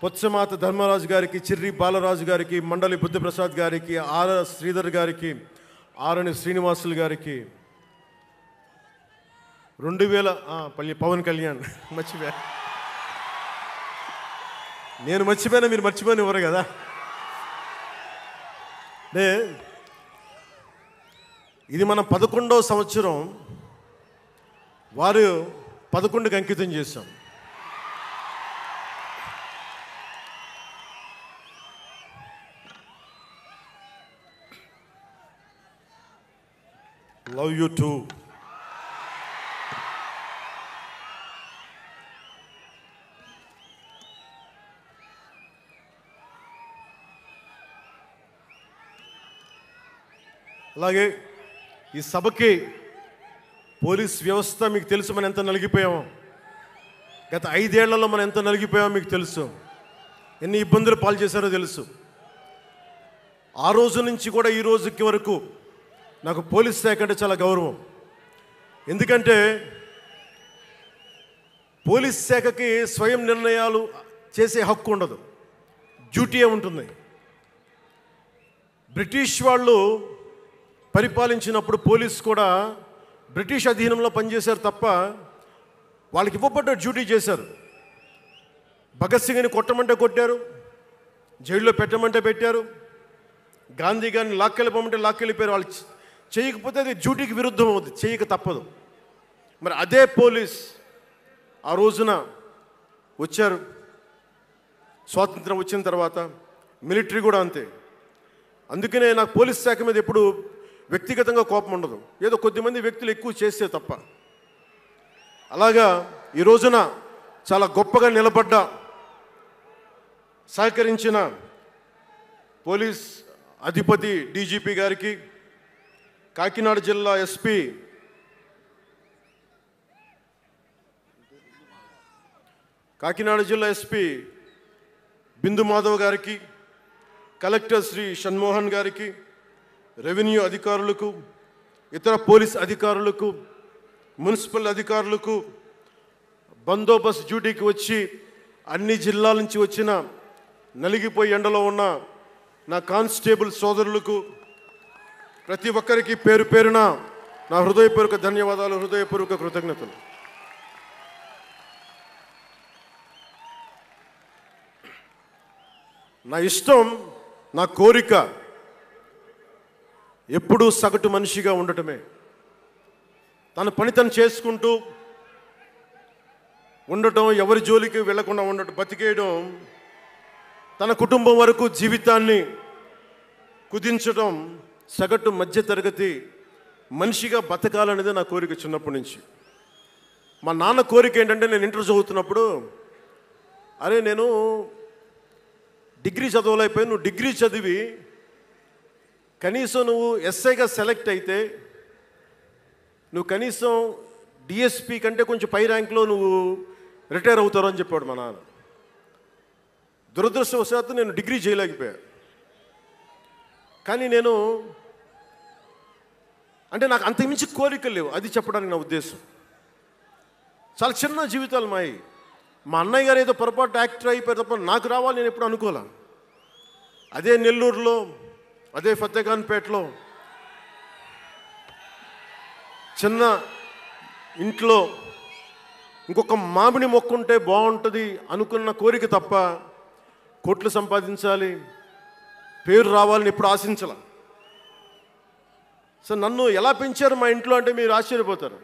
పొత్సమాత ధర్మరాజు గారికి, చిర్రి బాలరాజు గారికి, మండలి బుద్ధప్రసాద్ గారికి, ఆర్ శ్రీధర్ గారికి, ఆరణి శ్రీనివాసులు గారికి, 2000 పవన్ కళ్యాణ్ మర్చిపోయా, నేను మర్చిపోయినా మీరు మర్చిపోయిన ఎవరు కదా. ఇది మనం 11వ సంవత్సరం, వారు 11కి అంకితం చేశాం. Love you two. అలాగే ఈ సభకి పోలీస్ వ్యవస్థ మీకు తెలుసు, మనం ఎంత నలిగిపోయామో. గత 5 ఏళ్లలో మనం ఎంత నలిగిపోయామో మీకు తెలుసు. ఎన్ని ఇబ్బందులు పాలు చేశారో తెలుసు. ఆ రోజు నుంచి కూడా ఈ రోజుకి వరకు నాకు పోలీస్ శాఖ అంటే చాలా గౌరవం. ఎందుకంటే పోలీస్ శాఖకి స్వయం నిర్ణయాలు చేసే హక్కు ఉండదు, డ్యూటీయే ఉంటుంది. బ్రిటిష్ వాళ్ళు పరిపాలించినప్పుడు పోలీస్ కూడా బ్రిటిష్ అధీనంలో పనిచేశారు తప్ప వాళ్ళకి ఇవ్వబడ్డ డ్యూటీ చేశారు. భగత్ సింగ్ని కొట్టమంటే కొట్టారు, జైల్లో పెట్టమంటే పెట్టారు, గాంధీ గారిని లాక్కెళ్ళిపోమంటే లాక్కెళ్ళిపోయారు. వాళ్ళు చేయకపోతే అది డ్యూటీకి విరుద్ధం అవుతుంది, చేయక తప్పదు. మరి అదే పోలీస్ ఆ రోజున వచ్చారు. స్వాతంత్రం వచ్చిన తర్వాత మిలిటరీ కూడా అంతే. అందుకనే నాకు పోలీస్ శాఖ మీద ఎప్పుడు వ్యక్తిగతంగా కోపం ఉండదు, ఏదో కొద్దిమంది వ్యక్తులు ఎక్కువ చేస్తే తప్ప. అలాగా ఈ రోజున చాలా గొప్పగా నిలబడ్డ, సహకరించిన పోలీస్ అధిపతి డీజీపీ గారికి, కాకినాడ జిల్లా ఎస్పీ బిందు మాధవ్ గారికి, కలెక్టర్ శ్రీ షణ్మోహన్ గారికి, రెవెన్యూ అధికారులకు, ఇతర పోలీస్ అధికారులకు, మున్సిపల్ అధికారులకు, బందోబస్తు డ్యూటీకి వచ్చి అన్ని జిల్లాల నుంచి వచ్చిన నలిగిపోయి ఎండలో ఉన్న నా కానిస్టేబుల్ సోదరులకు, ప్రతి ఒక్కరికి పేరు పేరున నా హృదయపూర్వక ధన్యవాదాలు, హృదయపూర్వక కృతజ్ఞతలు. నా ఇష్టం, నా కోరిక ఎప్పుడూ సగటు మనిషిగా ఉండటమే. తన పని తను చేసుకుంటూ ఉండటం, ఎవరి జోలికి వెళ్లకుండా ఉండటం, బతికేయడం, తన కుటుంబం వరకు జీవితాన్ని కుదించడం, సగటు మధ్యతరగతి మనిషిగా బతకాలనేది నా కోరిక చిన్నప్పటి నుంచి. మా నాన్న కోరిక ఏంటంటే, నేను ఇంటర్ చదువుతున్నప్పుడు, అరే నేను డిగ్రీ చదవలేకపోయి, నువ్వు డిగ్రీ చదివి కనీసం నువ్వు ఎస్ఐగా సెలెక్ట్ అయితే నువ్వు కనీసం డిఎస్పీ కంటే కొంచెం పై ర్యాంక్లో నువ్వు రిటైర్ అవుతారు అని చెప్పాడు మా నాన్న. దురదృష్టవశాత్తు నేను డిగ్రీ చేయలేకపోయా. కానీ నేను అంటే నాకు అంతకుమించి కోరికలు లేవు, అది చెప్పడానికి నా ఉద్దేశం. చాలా చిన్న జీవితాలు మాయి. మా అన్నయ్య గారు ఏదో పొరపాటు యాక్టర్ అయిపోయారు తప్ప నాకు రావాలి నేను ఎప్పుడు అనుకోలే. అదే నెల్లూరులో, అదే ఫతేఖాన్పేటలో చిన్న ఇంట్లో ఇంకొక మామిడి మొక్క ఉంటే బాగుంటుంది అనుకున్న కోరిక తప్ప కోట్లు సంపాదించాలి, పేరు రావాలని ఎప్పుడు ఆశించాల. సో నన్ను ఎలా పెంచారు మా ఇంట్లో అంటే మీరు ఆశ్చర్యపోతారు.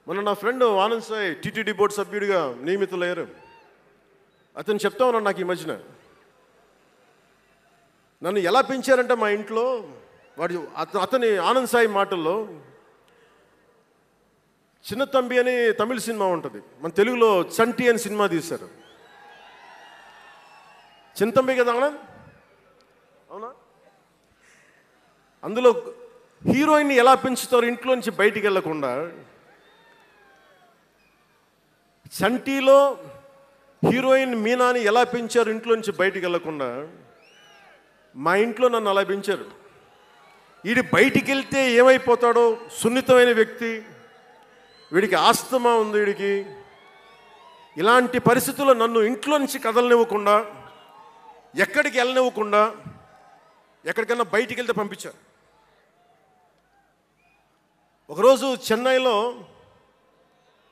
మొన్న నా friend Anand Sai TTD board సభ్యుడిగా నియమితులయ్యారు. అతను చెప్తా ఉన్నాను నాకు ఈ మధ్యన, నన్ను ఎలా పెంచారంటే మా ఇంట్లో అతని ఆనంద్ సాయి మాటల్లో, చిన్న తంబి అని తమిళ సినిమా ఉంటుంది, మన తెలుగులో చంటి అని సినిమా తీశారు. చిన్న తంబి కదా ఆనంద్, అవునా? అందులో హీరోయిన్ని ఎలా పెంచుతారు ఇంట్లో నుంచి బయటికి వెళ్ళకుండా? చంటీలో హీరోయిన్ మీనాని ఎలా పెంచారు ఇంట్లో నుంచి బయటికి వెళ్ళకుండా? మా ఇంట్లో నన్ను అలా పెంచారు. వీడి బయటికి వెళ్తే ఏమైపోతాడో, సున్నితమైన వ్యక్తి, వీడికి ఆస్తమా ఉంది, వీడికి ఇలాంటి పరిస్థితుల్లో నన్ను ఇంట్లో నుంచి కదలనివ్వకుండా, ఎక్కడికి వెళ్ళనివ్వకుండా, ఎక్కడికన్నా బయటికి వెళ్తే పంపించారు. ఒకరోజు చెన్నైలో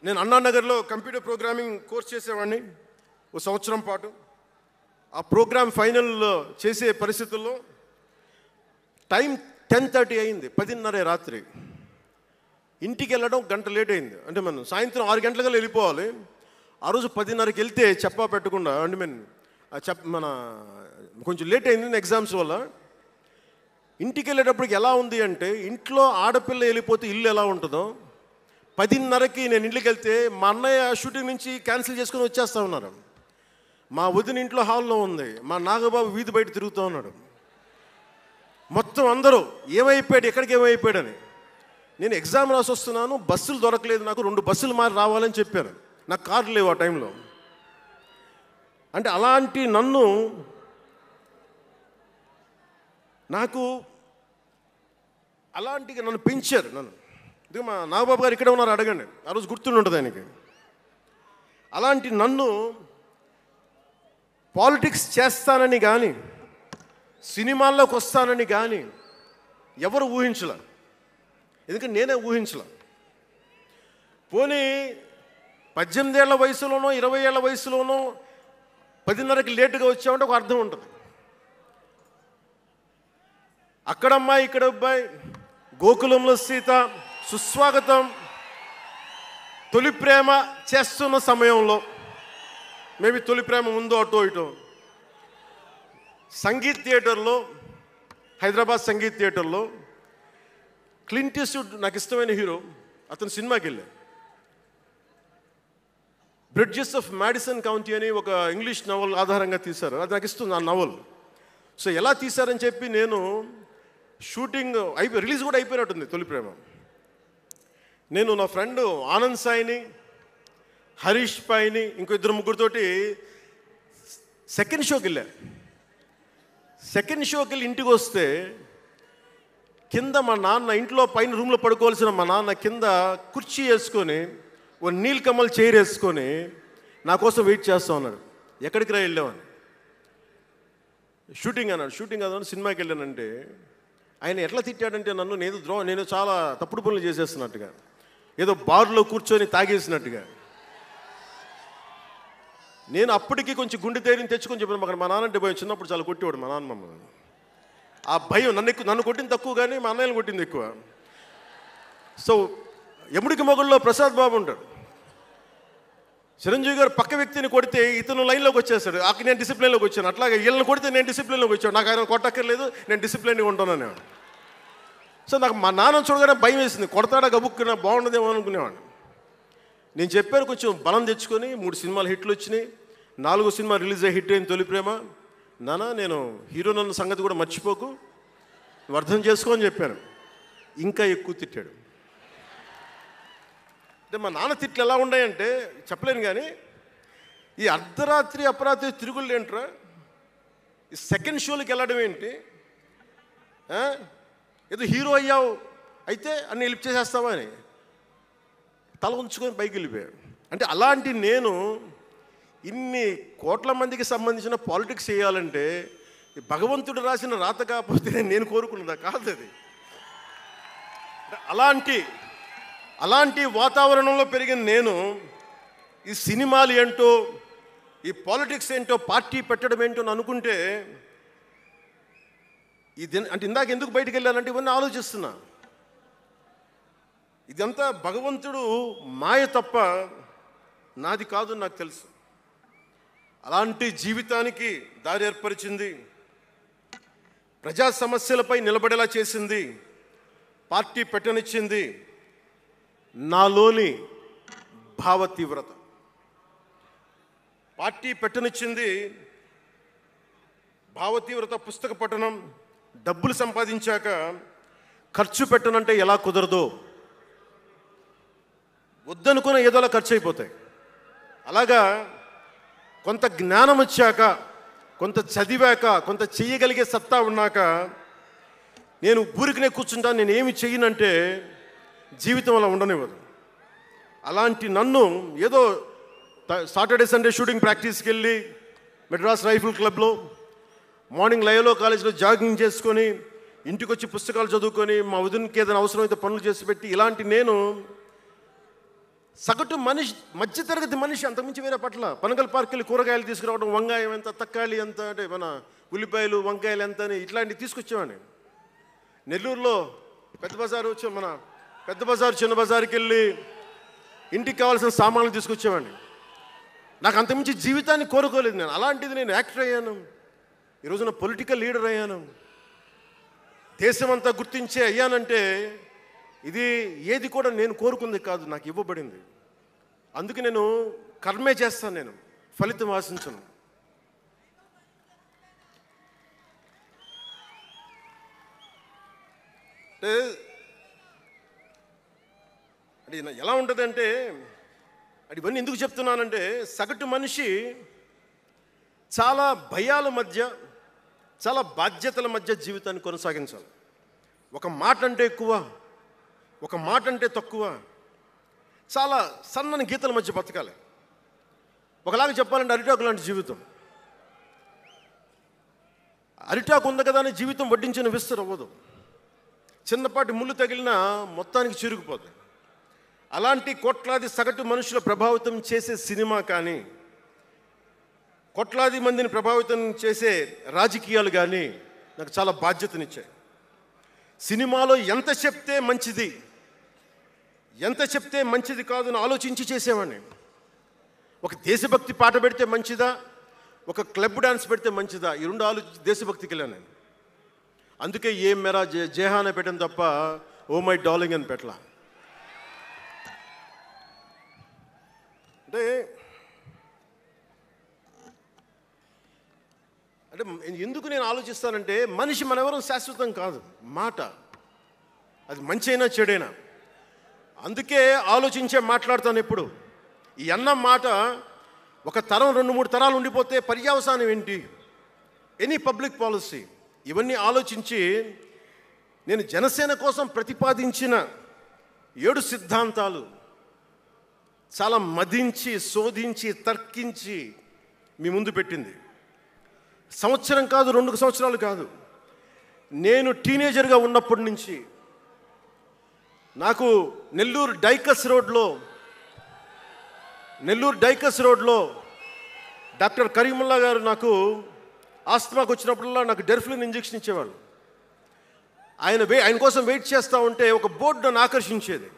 నేను అన్నానగర్లో కంప్యూటర్ ప్రోగ్రామింగ్ కోర్స్ చేసేవాడిని ఒక సంవత్సరం పాటు. ఆ ప్రోగ్రామ్ ఫైనల్ చేసే పరిస్థితుల్లో టైం 10:30 అయింది, 10:30 రాత్రి. ఇంటికి వెళ్ళడం గంట లేట్ అయింది. అంటే మనం సాయంత్రం 6 గంటలకు వెళ్ళిపోవాలి. ఆ రోజు 10:30కి వెళ్తే చెప్పా పెట్టకుండా, అంటే మన కొంచెం లేట్ అయింది ఎగ్జామ్స్ వల్ల. ఇంటికి వెళ్ళేటప్పటికి ఎలా ఉంది అంటే, ఇంట్లో ఆడపిల్ల వెళ్ళిపోతే ఇల్లు ఎలా ఉంటుందో, 10:30కి నేను ఇంటికి వెళ్తే మా అన్నయ్య షూటింగ్ నుంచి క్యాన్సిల్ చేసుకుని వచ్చేస్తా ఉన్నారు. మా వదిన ఇంట్లో హాల్లో ఉంది, మా నాగబాబు వీధి బయట తిరుగుతూ ఉన్నాడు. మొత్తం అందరూ ఏమైపోయాడు, ఎక్కడికి ఏమైపోయాడని. నేను ఎగ్జామ్ రాసి వస్తున్నాను, బస్సులు దొరకలేదు నాకు, 2 బస్సులు మారి రావాలని చెప్పాను. నాకు కార్లు లేవు ఆ టైంలో. అంటే అలాంటి నన్ను పెంచారు నన్ను. ఇది మా నాగబాబు గారు ఇక్కడ ఉన్నారు, అడగండి, ఆ రోజు గుర్తుండి ఉంటుంది ఆయనకి. అలాంటి నన్ను పాలిటిక్స్ చేస్తానని కానీ, సినిమాల్లోకి వస్తానని కానీ ఎవరు ఊహించలే. ఎందుకంటే నేనే ఊహించలే. పోనీ 18 ఏళ్ల వయసులోనో 20 ఏళ్ల వయసులోనో 10:30కి లేటుగా వచ్చామంటే ఒక అర్థం ఉంటుంది. అక్కడమ్మాయి ఇక్కడ అబ్బాయి, గోకులంలో సీత, సుస్వాగతం, తొలి ప్రేమ చేస్తున్న సమయంలో, మేబీ తొలి ప్రేమ ముందు అటో ఇటో, సంగీత్ థియేటర్లో, హైదరాబాద్ సంగీత్ థియేటర్లో క్లింట్ ఈస్ట్వుడ్ నాకు ఇష్టమైన హీరో, అతను సినిమాకి వెళ్ళా. బ్రిడ్జెస్ ఆఫ్ మాడిసన్ కౌంటీ అని ఒక ఇంగ్లీష్ నవల్ ఆధారంగా తీశారు. అది నాకు ఇస్తుంది ఆ నవల్. సో ఎలా తీశారని చెప్పి నేను షూటింగ్ రిలీజ్ కూడా అయిపోయినట్టుంది తొలి ప్రేమ. నేను నా ఫ్రెండ్ ఆనంద్ సాయిని, హరీష్ పాయిని, ఇంకో 2-3తోటి సెకండ్ షోకి వెళ్ళా. సెకండ్ షోకి వెళ్ళి ఇంటికి వస్తే కింద మా నాన్న, ఇంట్లో పైన రూమ్లో పడుకోవాల్సిన మా నాన్న కింద కుర్చీ వేసుకొని, ఓ నీల్ కమల్ చైర్ వేసుకొని నా కోసం వెయిట్ చేస్తూ ఉన్నాడు. ఎక్కడికి రా వెళ్ళామని. షూటింగ్ అన్నాడు. షూటింగ్ అన్నాడు, సినిమాకి వెళ్ళానంటే ఆయన ఎట్లా తిట్టాడంటే నన్ను, నేను చాలా తప్పుడు పనులు చేసేస్తున్నట్టుగా, ఏదో బార్లో కూర్చొని తాగేసినట్టుగా. నేను అప్పటికి కొంచెం గుండె ధైర్యం తెచ్చుకొని చెప్పాను. అక్కడ మా నాన్నంటే భయం, చిన్నప్పుడు చాలా కొట్టేవాడు మా నాన్న మమ్మల్ని. ఆ భయం నన్ను కొట్టింది తక్కువ కానీ మా అన్నయ్యని కొట్టింది ఎక్కువ. సో యముడికి మొగుళ్ళలో ప్రసాద్ బాబు ఉంటాడు. చిరంజీవి గారు పక్క వ్యక్తిని కొడితే ఇతను లైన్లోకి వచ్చేస్తాడు. అక్కడ నేను డిసిప్లిన్లోకి వచ్చాను. అట్లాగే వీళ్ళని కొడితే నేను డిసిప్లిన్లోకి వచ్చాను. నాకు ఆయన కొట్టక్కర్లేదు, నేను డిసిప్లిన్గా ఉంటాను. సో నాకు మా నాన్న చూడగానే భయం వేసింది. కొడతాడా గబుక్కున బాగుండదేమో అనుకునేవాడిని. నేను చెప్పాను, కొంచెం బలం తెచ్చుకొని 3 సినిమాలు హిట్లు వచ్చినాయి, 4వ సినిమా రిలీజ్ అయ్యి హిట్ అయింది తొలి ప్రేమ. నాన్న నేను హీరో నన్న సంగతి కూడా మర్చిపోకు, నువ్వు అర్థం చేసుకో అని చెప్పాను. ఇంకా ఎక్కువ తిట్టాడు. అంటే మా నాన్న తిట్లు ఎలా ఉన్నాయంటే చెప్పలేను. కానీ ఈ అర్ధరాత్రి అపరాత్రి తిరుగుళ్ళు ఏంట్రా, ఈ సెకండ్ షోలకి వెళ్ళడం ఏంటి, ఏదో హీరో అయ్యావు అయితే అన్ని హెల్ప్ చేసేస్తావా అని తల ఉంచుకొని పైకి వెళ్ళిపోయాడు. అంటే అలాంటి నేను ఇన్ని కోట్ల మందికి సంబంధించిన పాలిటిక్స్ చేయాలంటే భగవంతుడు రాసిన రాత కాకపోతే నేను కోరుకున్నదా కాదు అది. అలాంటి వాతావరణంలో పెరిగిన నేను ఈ సినిమాలు ఏంటో, ఈ పాలిటిక్స్ ఏంటో, పార్టీ పెట్టడం ఏంటో అని అనుకుంటే అంటే ఇందాక ఎందుకు బయటికి వెళ్ళానంటే ఇవన్నీ ఆలోచిస్తున్నా. ఇదంతా భగవంతుడు మాయ తప్ప నాది కాదు నాకు తెలుసు. అలాంటి జీవితానికి దారి ఏర్పరిచింది, ప్రజా సమస్యలపై నిలబడేలా చేసింది, పార్టీ పెట్టనిచ్చింది నాలోని భావ తీవ్రత. పార్టీ పెట్టనిచ్చింది భావ తీవ్రత, పుస్తక పఠనం, డబ్బులు సంపాదించాక ఖర్చు పెట్టనంటే ఎలా కుదరదో, వద్దనుకున్న ఏదోలా ఖర్చు అయిపోతాయి. అలాగా కొంత జ్ఞానం వచ్చాక, కొంత చదివాక, కొంత చెయ్యగలిగే సత్తా ఉన్నాక నేను ఊరికనే కూర్చుంటాను, నేను ఏమి చెయ్యనంటే జీవితం అలా ఉండనివ్వదు. అలాంటి నన్ను ఏదో సాటర్డే సండే షూటింగ్ ప్రాక్టీస్కి వెళ్ళి మెడ్రాస్ రైఫిల్ క్లబ్లో, మార్నింగ్ లయోలా కాలేజ్లో జాగింగ్ చేసుకొని, ఇంటికి వచ్చి పుస్తకాలు చదువుకొని, మా వదినకి ఏదైనా అవసరమైతే పనులు చేసి పెట్టి, ఇలాంటి నేను సగటు మనిషి, మధ్యతరగతి మనిషి, అంతకుమించి వేరే పట్ల. పనగల్ పార్క్ వెళ్ళి కూరగాయలు తీసుకురావడం, వంకాయ ఎంత, తక్కాలి ఎంత, అంటే మన ఉల్లిపాయలు వంకాయలు ఎంత అని ఇట్లాంటివి తీసుకొచ్చేవాడిని. నెల్లూరులో పెద్ద బజారు వచ్చి, మన పెద్ద బజారు చిన్న బజారుకి వెళ్ళి ఇంటికి కావాల్సిన సామాన్లు తీసుకొచ్చేవాడిని. నాకు అంతకుమించి జీవితాన్ని కోరుకోలేదు నేను. అలాంటిది నేను యాక్టర్ అయ్యాను, ఈరోజున పొలిటికల్ లీడర్ అయ్యాను, దేశమంతా గుర్తించే అయ్యానంటే ఇది ఏది కూడా నేను కోరుకుంది కాదు, నాకు ఇవ్వబడింది. అందుకే నేను కర్మే చేస్తాను, నేను ఫలితం ఆశించను. అంటే ఎలా ఉంటుందంటే, అది ఇవన్నీ ఎందుకు చెప్తున్నానంటే, సగటు మనిషి చాలా భయాల మధ్య, చాలా బాధ్యతల మధ్య జీవితాన్ని కొనసాగించాలి. ఒక మాట అంటే ఎక్కువ, ఒక మాట అంటే తక్కువ, చాలా సన్నని గీతల మధ్య బతకాలి. ఒకలాగా చెప్పాలంటే అరిటాకు లాంటి జీవితం. అరిటాకు ఉంది కదా అని జీవితం వడ్డించిన విస్తరు అవ్వదు. చిన్నపాటి ముళ్ళు తగిలినా మొత్తానికి చిరుగుపోతుంది. అలాంటి కోట్లాది సగటు మనుషుల ప్రభావితం చేసే సినిమా కానీ, కోట్లాది మందిని ప్రభావితం చేసే రాజకీయాలు కానీ నాకు చాలా బాధ్యతనిచ్చాయి. సినిమాలో ఎంత చెప్తే మంచిది, ఎంత చెప్తే మంచిది కాదు అని ఆలోచించి చేసేవాడిని. ఒక దేశభక్తి పాట పెడితే మంచిదా, ఒక క్లబ్ డాన్స్ పెడితే మంచిదా, ఈ రెండు ఆలోచించి దేశభక్తికి వెళ్ళాను నేను. అందుకే ఏ మెరా జేహానే పెట్టాను తప్ప ఓ మై డార్లింగ్ అని పెట్టలా. అంటే అంటే ఎందుకు నేను ఆలోచిస్తానంటే, మనిషి మనెవరం శాశ్వతం కాదు. మాట అది మంచి అయినా చెడైనా, అందుకే ఆలోచించే మాట్లాడతాను ఎప్పుడు. ఈ అన్న మాట ఒక తరం 2-3 తరాలు ఉండిపోతే పర్యవసానం ఏంటి, ఎనీ పబ్లిక్ పాలసీ, ఇవన్నీ ఆలోచించి నేను జనసేన కోసం ప్రతిపాదించిన 7 సిద్ధాంతాలు చాలా మదించి, శోధించి, తర్కించి మీ ముందు పెట్టింది. సంవత్సరం కాదు, 2 సంవత్సరాలు కాదు, నేను టీనేజర్గా ఉన్నప్పటి నుంచి నాకు నెల్లూరు డైకస్ రోడ్లో డాక్టర్ కరీముల్లా గారు నాకు ఆస్తమాకు వచ్చినప్పుడల్లా నాకు డెర్ఫ్లిన్ ఇంజెక్షన్ ఇచ్చేవాళ్ళు. ఆయన కోసం వెయిట్ చేస్తూ ఉంటే ఒక బోర్డు నన్ను ఆకర్షించేది,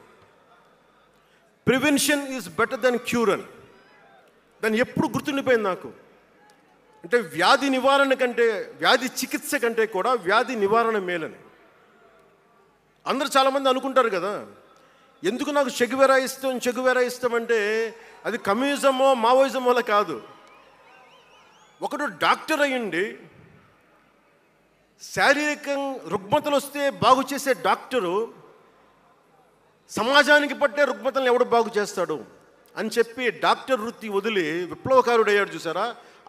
prevention is better than cure అని. దాన్ని ఎప్పుడు గుర్తుండిపోయింది నాకు. అంటే వ్యాధి నివారణ కంటే, వ్యాధి చికిత్స కంటే కూడా వ్యాధి నివారణ మేలని. అందరూ చాలామంది అనుకుంటారు కదా, ఎందుకు నాకు చెగువెరా ఇష్టం అంటే అది కమ్యూనిజమో మావోయిజమోలా కాదు. ఒకడు డాక్టర్ అయ్యండి, శారీరకం రుగ్మతలు వస్తే బాగు చేసే డాక్టరు సమాజానికి పట్టే రుగ్మతలను ఎవడు బాగు చేస్తాడు అని చెప్పి డాక్టర్ వృత్తి వదిలి విప్లవకారుడు అయ్యాడు చూసారా,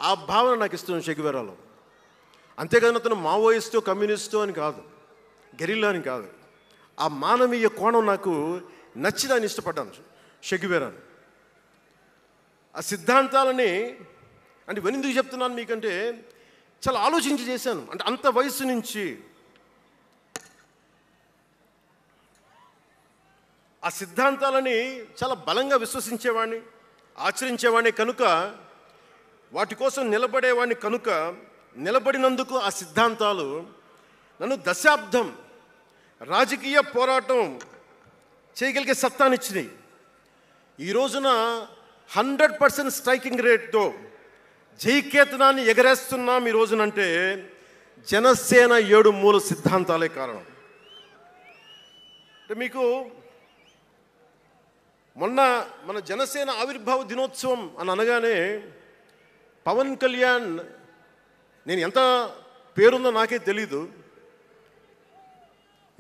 ఆ భావన నాకు ఇస్తుంది చెగువెరాలో. అంతేకాదు అతను మావోయిస్టో కమ్యూనిస్టో అని కాదు, గెరిల్లా అని కాదు, ఆ మానవీయ కోణం నాకు నచ్చి దాన్ని ఇష్టపడ్డాను చెగువెరాను. ఆ సిద్ధాంతాలని అంటే ఇవన్నీ ఎందుకు చెప్తున్నాను మీకంటే, చాలా ఆలోచించి చేశాను. అంటే అంత వయసు నుంచి ఆ సిద్ధాంతాలని చాలా బలంగా విశ్వసించేవాడిని, ఆచరించేవాడిని కనుక, వాటి కోసం నిలబడేవాడిని కనుక, నిలబడినందుకు ఆ సిద్ధాంతాలు నన్ను దశాబ్దం రాజకీయ పోరాటం చేయగలిగే సత్తానిచ్చినాయి. ఈ రోజున 100% స్ట్రైకింగ్ రేట్తో జైకేతనాన్ని ఎగరేస్తున్నాం ఈ రోజునంటే జనసేన 7 మూల సిద్ధాంతాలే కారణం. అంటే మీకు మొన్న మన జనసేన ఆవిర్భావ దినోత్సవం అని అనగానే పవన్ కళ్యాణ్, నేను ఎంత పేరుందో నాకే తెలీదు,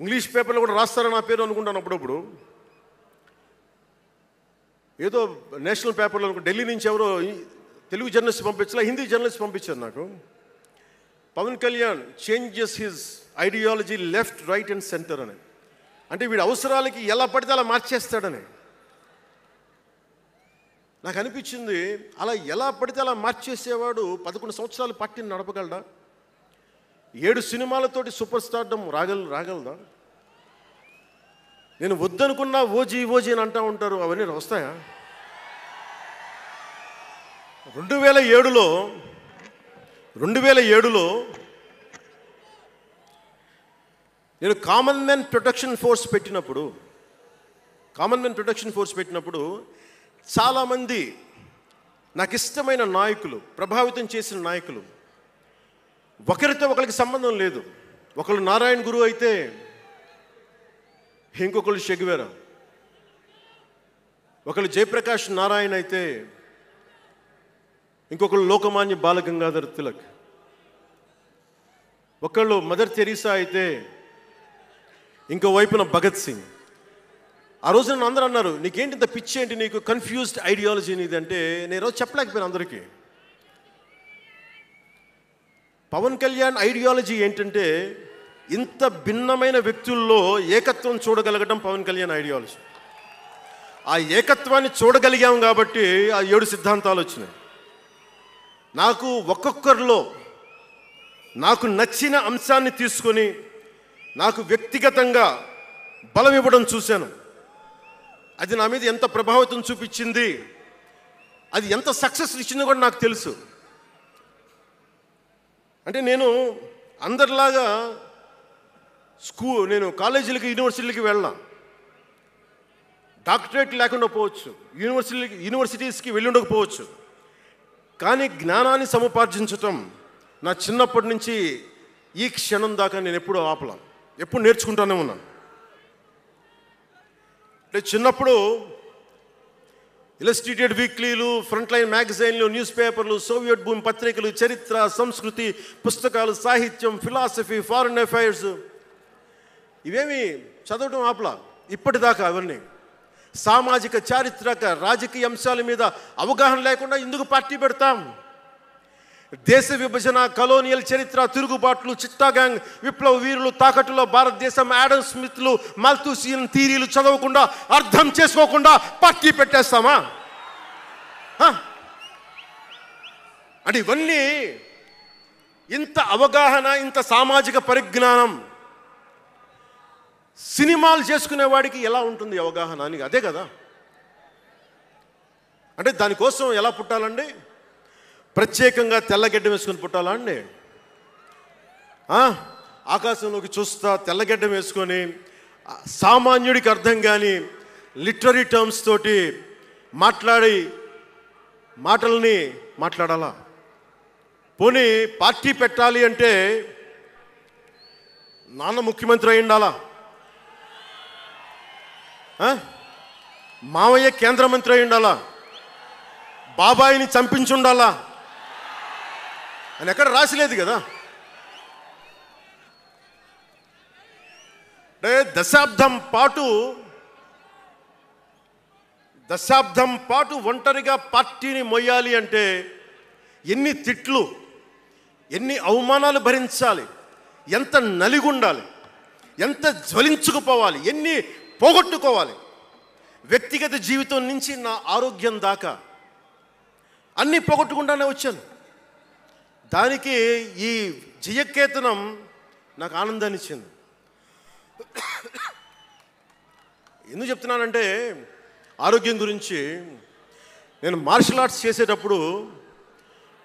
ఇంగ్లీష్ పేపర్లో కూడా రాస్తారా నా పేరు అనుకుంటాను అప్పుడప్పుడు. ఏదో నేషనల్ పేపర్లో ఢిల్లీ నుంచి ఎవరో తెలుగు జర్నలిస్ట్ పంపించలా, హిందీ జర్నలిస్ట్ పంపించారు నాకు. Pawan Kalyan changes his ideology left, right and centre అని. అంటే వీడి అవసరాలకి ఎలా పడితే అలా మార్చేస్తాడని నాకు అనిపించింది. అలా ఎలా పడితే అలా మార్చేసేవాడు 11 సంవత్సరాలు పార్టీని నడపగలడా? 7 సినిమాలతోటి సూపర్ స్టార్డమ్ రాగలదా? నేను వద్దనుకున్నా ఓజీ అని అంటూ ఉంటారు, అవన్నీ వస్తాయా? 2007లో నేను కామన్ మ్యాన్ ప్రొటెక్షన్ ఫోర్స్ పెట్టినప్పుడు చాలామంది నాకు ఇష్టమైన నాయకులు, ప్రభావితం చేసిన నాయకులు, ఒకరితో ఒకరికి సంబంధం లేదు. ఒకళ్ళు నారాయణ గురు అయితే ఇంకొకళ్ళు షెగువేరా, ఒకళ్ళు జయప్రకాష్ నారాయణ అయితే ఇంకొకళ్ళు లోకమాన్య బాలగంగాధర్ తిలక్, ఒకళ్ళు మదర్ తెరీసా అయితే ఇంకో వైపున భగత్ సింగ్. ఆ రోజు నన్ను అందరూ అన్నారు, నీకేంటి ఇంత పిచ్చి ఏంటి, నీకు కన్ఫ్యూజ్డ్ ఐడియాలజీ నీది అంటే నేను రోజు చెప్పలేకపోయాను అందరికీ. పవన్ కళ్యాణ్ ఐడియాలజీ ఏంటంటే ఇంత భిన్నమైన వ్యక్తుల్లో ఏకత్వం చూడగలగడం పవన్ కళ్యాణ్ ఐడియాలజీ. ఆ ఏకత్వాన్ని చూడగలిగాం కాబట్టి ఆ 7 సిద్ధాంతాలు వచ్చినాయి. నాకు ఒక్కొక్కరిలో నాకు నచ్చిన అంశాన్ని తీసుకొని నాకు వ్యక్తిగతంగా బలం ఇవ్వడం చూశాను. అది నా మీద ఎంత ప్రభావితం చూపించింది, అది ఎంత సక్సెస్ ఇచ్చిందో కూడా నాకు తెలుసు. అంటే నేను అందరిలాగా నేను కాలేజీలకి యూనివర్సిటీలకి వెళ్ళా, డాక్టరేట్ లేకుండా పోవచ్చు, యూనివర్సిటీస్కి వెళ్ళి ఉండకపోవచ్చు, కానీ జ్ఞానాన్ని సముపార్జించటం నా చిన్నప్పటి నుంచి ఈ క్షణం దాకా నేను ఎప్పుడూ ఆపలా, ఎప్పుడు నేర్చుకుంటానే ఉన్నాను. అంటే చిన్నప్పుడు ఇలస్ట్రేటెడ్ వీక్లీలు, ఫ్రంట్ లైన్ మ్యాగజైన్లు, న్యూస్ పేపర్లు, సోవియట్ భూమి పత్రికలు, చరిత్ర, సంస్కృతి పుస్తకాలు, సాహిత్యం, ఫిలాసఫీ, ఫారిన్ అఫైర్స్ ఇవేమి చదవటం ఆపలా ఇప్పటిదాకా. అవన్నీ సామాజిక, చారిత్రక, రాజకీయ అంశాల మీద అవగాహన లేకుండా ఎందుకు పార్టీ పెడతాం? దేశ విభజన, కలోనియల్ చరిత్ర, తిరుగుబాట్లు, చిట్టాగాంగ్, విప్లవ వీరులు, తాకట్టులో భారతదేశం, యాడమ్ స్మిత్లు, మాల్థూసియన్ థీరీలు చదవకుండా, అర్థం చేసుకోకుండా పార్టీ పెట్టేస్తామా? అంటే ఇవన్నీ ఇంత అవగాహన, ఇంత సామాజిక పరిజ్ఞానం సినిమాలు చేసుకునేవాడికి ఎలా ఉంటుంది అవగాహన అని? అదే కదా. అంటే దానికోసం ఎలా పుట్టాలండి? ప్రత్యేకంగా తెల్లగడ్డం వేసుకొని పుట్టాలా అండి? ఆకాశంలోకి చూస్తా తెల్లగడ్డం వేసుకొని సామాన్యుడికి అర్థం కాని లిటరీ టర్మ్స్ తోటి మాటల్ని మాట్లాడాలా? పోనీ పార్టీ పెట్టాలి అంటే నాన్న ముఖ్యమంత్రి అయి ఉండాలా? మావయ్య కేంద్ర మంత్రి అయి ఉండాలా? బాబాయిని చంపించి ఉండాలా అని ఎక్కడ రాసిలేదు కదా. అంటే దశాబ్దం పాటు ఒంటరిగా పార్టీని మొయ్యాలి అంటే ఎన్ని తిట్లు, ఎన్ని అవమానాలు భరించాలి, ఎంత నలిగుండాలి, ఎంత జ్వలించుకుపోవాలి, ఎన్ని పోగొట్టుకోవాలి. వ్యక్తిగత జీవితం నుంచి నా ఆరోగ్యం దాకా అన్నీ పోగొట్టుకుంటానే వచ్చాను. దానికి ఈ జయకేతనం నాకు ఆనందాన్ని ఇచ్చింది. ఎందుకు చెప్తున్నానంటే ఆరోగ్యం గురించి. నేను మార్షల్ ఆర్ట్స్ చేసేటప్పుడు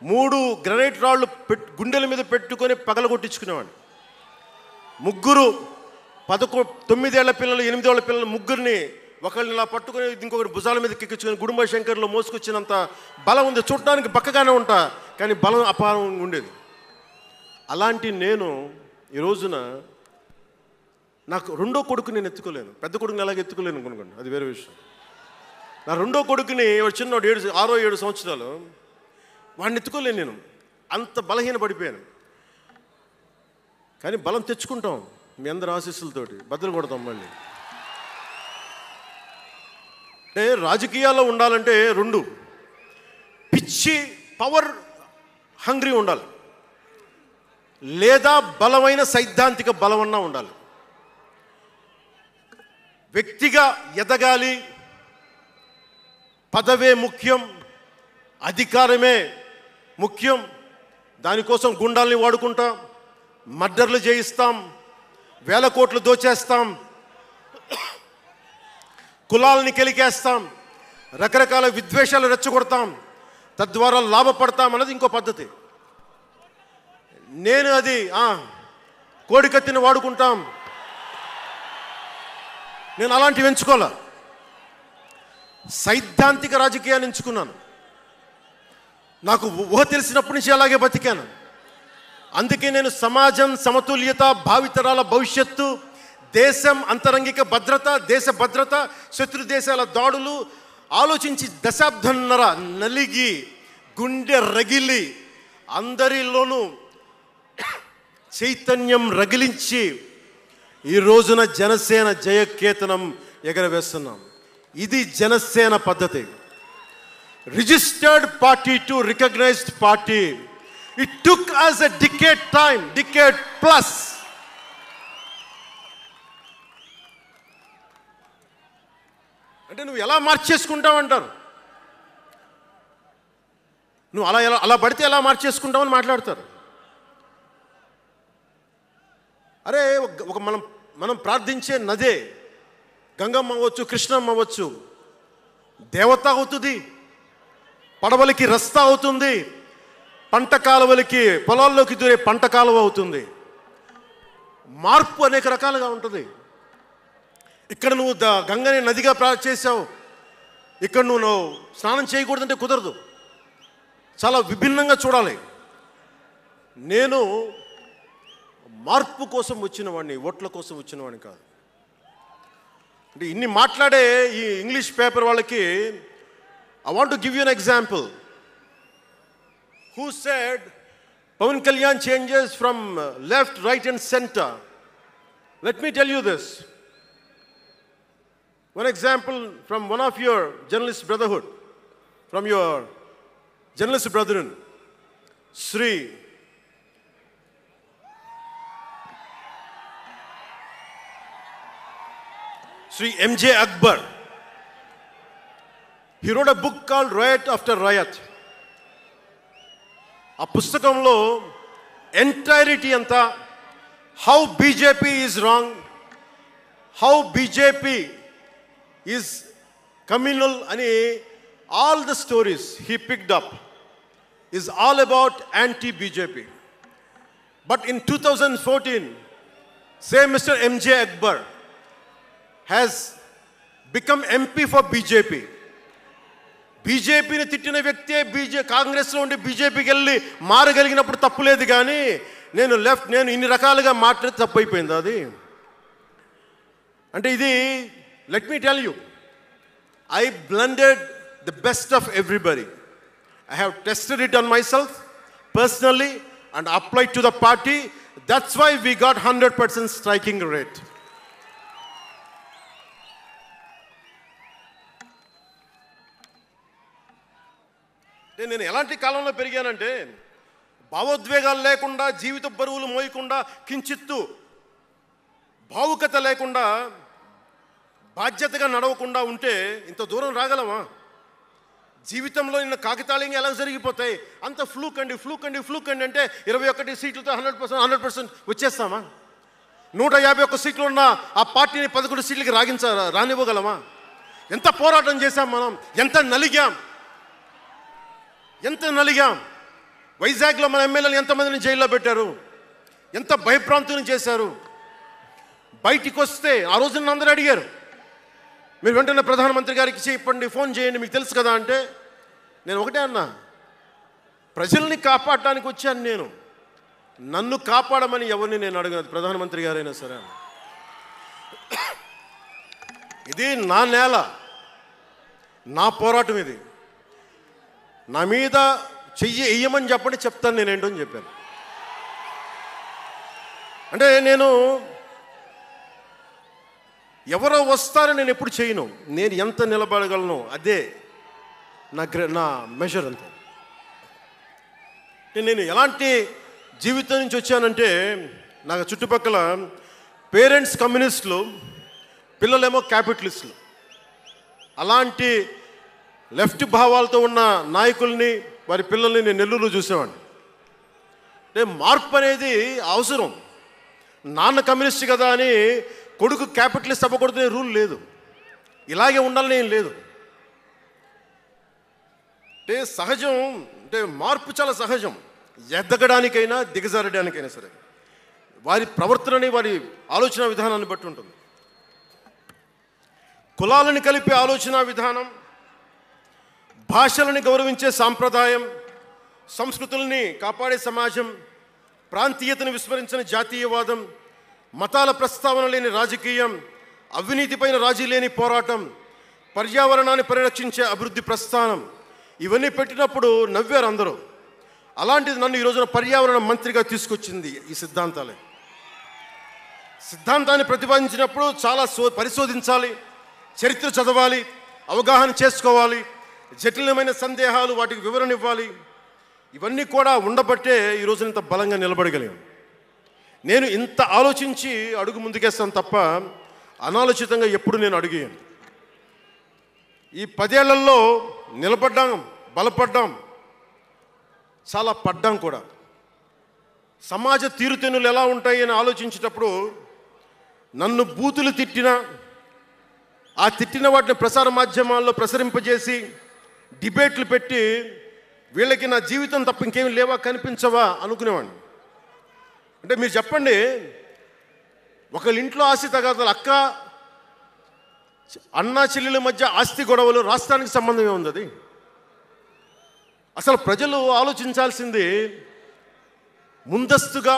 3 గ్రనైట్ రాళ్ళు గుండెల మీద పెట్టుకొని పగలగొట్టించుకునేవాడిని. 9 ఏళ్ల పిల్లలు, 8 ఏళ్ల పిల్లలు ముగ్గురిని ఒకళ్ళని ఇలా పట్టుకొని ఇంకొకటి భుజాల మీద ఎక్కించుకొని గుడుంబ శంకర్లో మోసుకొచ్చినంత బలం ఉంది. చూడటానికి బక్కగానే ఉంటా, కానీ బలం అపారం ఉండేది. అలాంటి నేను ఈ రోజున నాకు రెండో కొడుకు నేను ఎత్తుకోలేను. పెద్ద కొడుకుని ఎలాగ ఎత్తుకోలేను అనుకోండి, అది వేరే విషయం. నా రెండో కొడుకుని చిన్నోడు 6-7 సంవత్సరాలు, వాడిని ఎత్తుకోలేను నేను, అంత బలహీన పడిపోయాను. కానీ బలం తెచ్చుకుంటాం. మీ అందరి ఆశీస్సులతోటి బద్దలు కొడతాం మళ్ళీ. అంటే రాజకీయాల్లో ఉండాలంటే రెండు, పిచ్చి పవర్ హంగ్రీ ఉండాలి, లేదా బలమైన సైద్ధాంతిక బలమన్నా ఉండాలి. వ్యక్తిగా ఎదగాలి, పదవే ముఖ్యం, అధికారమే ముఖ్యం. దానికోసం గుండాల్ని వాడుకుంటాం, మర్డర్లు చేయిస్తాం, వేల కోట్లు దోచేస్తాం, కులాలని కెలికేస్తాం, రకరకాల విద్వేషాలు రెచ్చగొడతాం, తద్వారా లాభపడతాం అన్నది ఇంకో పద్ధతి. నేను అది కోడికత్తిని వాడుకుంటాం, నేను అలాంటివి ఎంచుకోలే. సైద్ధాంతిక రాజకీయాన్ని ఎంచుకున్నాను. నాకు ఊహ తెలిసినప్పటి నుంచి అలాగే బతికాను. అందుకే నేను సమాజం, సమతుల్యత, భావితరాల భవిష్యత్తు, దేశం అంతరంగిక భద్రత, దేశ భద్రత, శత్రు దేశాల దాడులు ఆలోచించి దశాబ్దన్నర నలిగి గుండె రగిలి అందరిలోనూ చైతన్యం రగిలించి ఈ రోజున జనసేన జయకేతనం ఎగరవేస్తున్నాం. ఇది జనసేన పద్ధతి. Registered party to recognised party. It took us a decade plus. అంటే నువ్వు ఎలా మార్చేసుకుంటావు అంటారు. నువ్వు అలా పడితే ఎలా మార్చేసుకుంటావని మాట్లాడతారు. అరే ఒక మనం ప్రార్థించే నదే, గంగమ్మ అవ్వచ్చు, కృష్ణమ్మ అవ్వచ్చు, దేవత అవుతుంది, పడవలకి రస్తా అవుతుంది, పంట కాలువలకి పొలాల్లోకి దూరే పంట కాలువ అవుతుంది. మార్పు అనేక రకాలుగా ఉంటుంది. ఇక్కడ నువ్వు గంగని నదిగా చేసావు, ఇక్కడ నువ్వు స్నానం చేయకూడదంటే కుదరదు. చాలా విభిన్నంగా చూడాలి. నేను మార్పు కోసం వచ్చిన వాడిని, ఓట్ల కోసం వచ్చిన వాడిని కాదు. అంటే ఇన్ని మాట్లాడే ఈ ఇంగ్లీష్ పేపర్ వాళ్ళకి I want to give you an example. Who said Pawan Kalyan changes from left, right and center? Let me tell you this. One example from one of your journalist brotherhood, from your journalist brethren, Sri M.J. Akbar. He wrote a book called Riot After Riot. ఆ పుస్తకంలో entirety అంతా how BJP is wrong, how BJP is communal అని all the stories he picked up is all about anti BJP. But in 2014 same mister M.J. Akbar has become MP for BJP. బీజేపీని తిట్టిన వ్యక్తే కాంగ్రెస్లో ఉండి బీజేపీకి వెళ్ళి మారగలిగినప్పుడు తప్పులేదు. కానీ నేను ఇన్ని రకాలుగా మాట్లాడి తప్పు అయిపోయింది అది. అంటే ఇది let me tell you, I blended the best of everybody. I have tested it on myself personally and applied to the party. That's why we got 100% striking rate. నేను ఎలాంటి కాలంలో పెరిగానంటే భావోద్వేగాలు లేకుండా, జీవిత బరువులు మోయకుండా, కించిత్తు భావుకత లేకుండా, బాధ్యతగా నడవకుండా ఉంటే ఇంత దూరం రాగలమా? జీవితంలో నిన్న కాకితాళంగా ఎలా జరిగిపోతాయి? అంత ఫ్లూక్ అండి అంటే 21 సీట్లతో 100% వచ్చేస్తామా? 151 సీట్లు ఉన్న ఆ పార్టీని 11 సీట్లకి రానివ్వగలమా? ఎంత పోరాటం చేశాం మనం, ఎంత నలిగాం. వైజాగ్లో మన ఎమ్మెల్యేలు ఎంతమందిని జైల్లో పెట్టారు, ఎంత భయభ్రాంతులను చేశారు. బయటికి వస్తే ఆ రోజు నన్ను అందరూ అడిగారు, మీరు వెంటనే ప్రధానమంత్రి గారికి చెప్పండి, ఫోన్ చేయండి, మీకు తెలుసు కదా అంటే నేను ఒకటే అన్నా, ప్రజల్ని కాపాడటానికి వచ్చాను నేను, నన్ను కాపాడమని ఎవరిని నేను అడగను, ప్రధానమంత్రి గారైనా సరే. ఇది నా నేల, నా పోరాటం. ఇది నా మీద చెయ్యి వెయ్యమని చెప్పండి, చెప్తాను నేనేంటో అని చెప్పాను. అంటే నేను ఎవరో వస్తారని నేను ఎప్పుడు చేయను. నేను ఎంత నిలబడగలను అదే నా మెజర్ అంతే. నేను ఎలాంటి జీవితం నుంచి వచ్చానంటే, నాకు చుట్టుపక్కల పేరెంట్స్ కమ్యూనిస్టులు, పిల్లలేమో క్యాపిటలిస్టులు. అలాంటి లెఫ్ట్ భావాలతో ఉన్న నాయకుల్ని, వారి పిల్లల్ని నేను నెల్లూరులో చూసేవాడిని. అంటే మార్పు అనేది అవసరం. నాన్న కమ్యూనిస్ట్ కదా అని కొడుకు క్యాపిటలిస్ట్ అవ్వకూడదనే రూల్ లేదు. ఇలాగే ఉండాలని ఏం లేదు. అంటే సహజం, అంటే మార్పు చాలా సహజం. ఎదగడానికైనా దిగజారడానికైనా సరే వారి ప్రవర్తనని, వారి ఆలోచన విధానాన్ని బట్టి ఉంటుంది. కులాలను కలిపే ఆలోచన విధానం, భాషలని గౌరవించే సాంప్రదాయం, సంస్కృతుల్ని కాపాడే సమాజం, ప్రాంతీయతను విస్మరించిన జాతీయవాదం, మతాల ప్రస్తావన లేని రాజకీయం, అవినీతిపైన రాజీ లేని పోరాటం, పర్యావరణాన్ని పరిరక్షించే అభివృద్ధి ప్రస్థానం, ఇవన్నీ పెట్టినప్పుడు నవ్వారు అందరూ. అలాంటిది నన్ను ఈ రోజున పర్యావరణ మంత్రిగా తీసుకొచ్చింది ఈ సిద్ధాంతాలే. సిద్ధాంతాన్ని ప్రతిపాదించినప్పుడు చాలా పరిశోధించాలి, చరిత్ర చదవాలి, అవగాహన చేసుకోవాలి, జటిలమైన సందేహాలు వాటికి వివరణ ఇవ్వాలి. ఇవన్నీ కూడా ఉండబట్టే ఈరోజు ఇంత బలంగా నిలబడగలిగాను. నేను ఇంత ఆలోచించి అడుగు ముందుకేస్తాను తప్ప అనాలోచితంగా ఎప్పుడు నేను అడిగాను. ఈ 10 ఏళ్లలో నిలబడ్డాం, బలపడ్డాం, చాలా పడ్డాం కూడా. సమాజ తీరుతెన్నులు ఎలా ఉంటాయి అని ఆలోచించేటప్పుడు నన్ను బూతులు తిట్టినా, ఆ తిట్టిన వాటిని ప్రసార మాధ్యమాల్లో ప్రసరింపజేసి డిబేట్లు పెట్టి వీళ్ళకి నా జీవితం తప్ప ఇంకేమి లేవా, కనిపించవా అనుకునేవాడిని. అంటే మీరు చెప్పండి, ఒకళ్ళ ఇంట్లో ఆస్తి తగాదాలు, అన్నా చెల్లెల మధ్య ఆస్తి గొడవలు, రాష్ట్రానికి సంబంధం ఏముంది? అది అసలు ప్రజలు ఆలోచించాల్సింది ముందస్తుగా.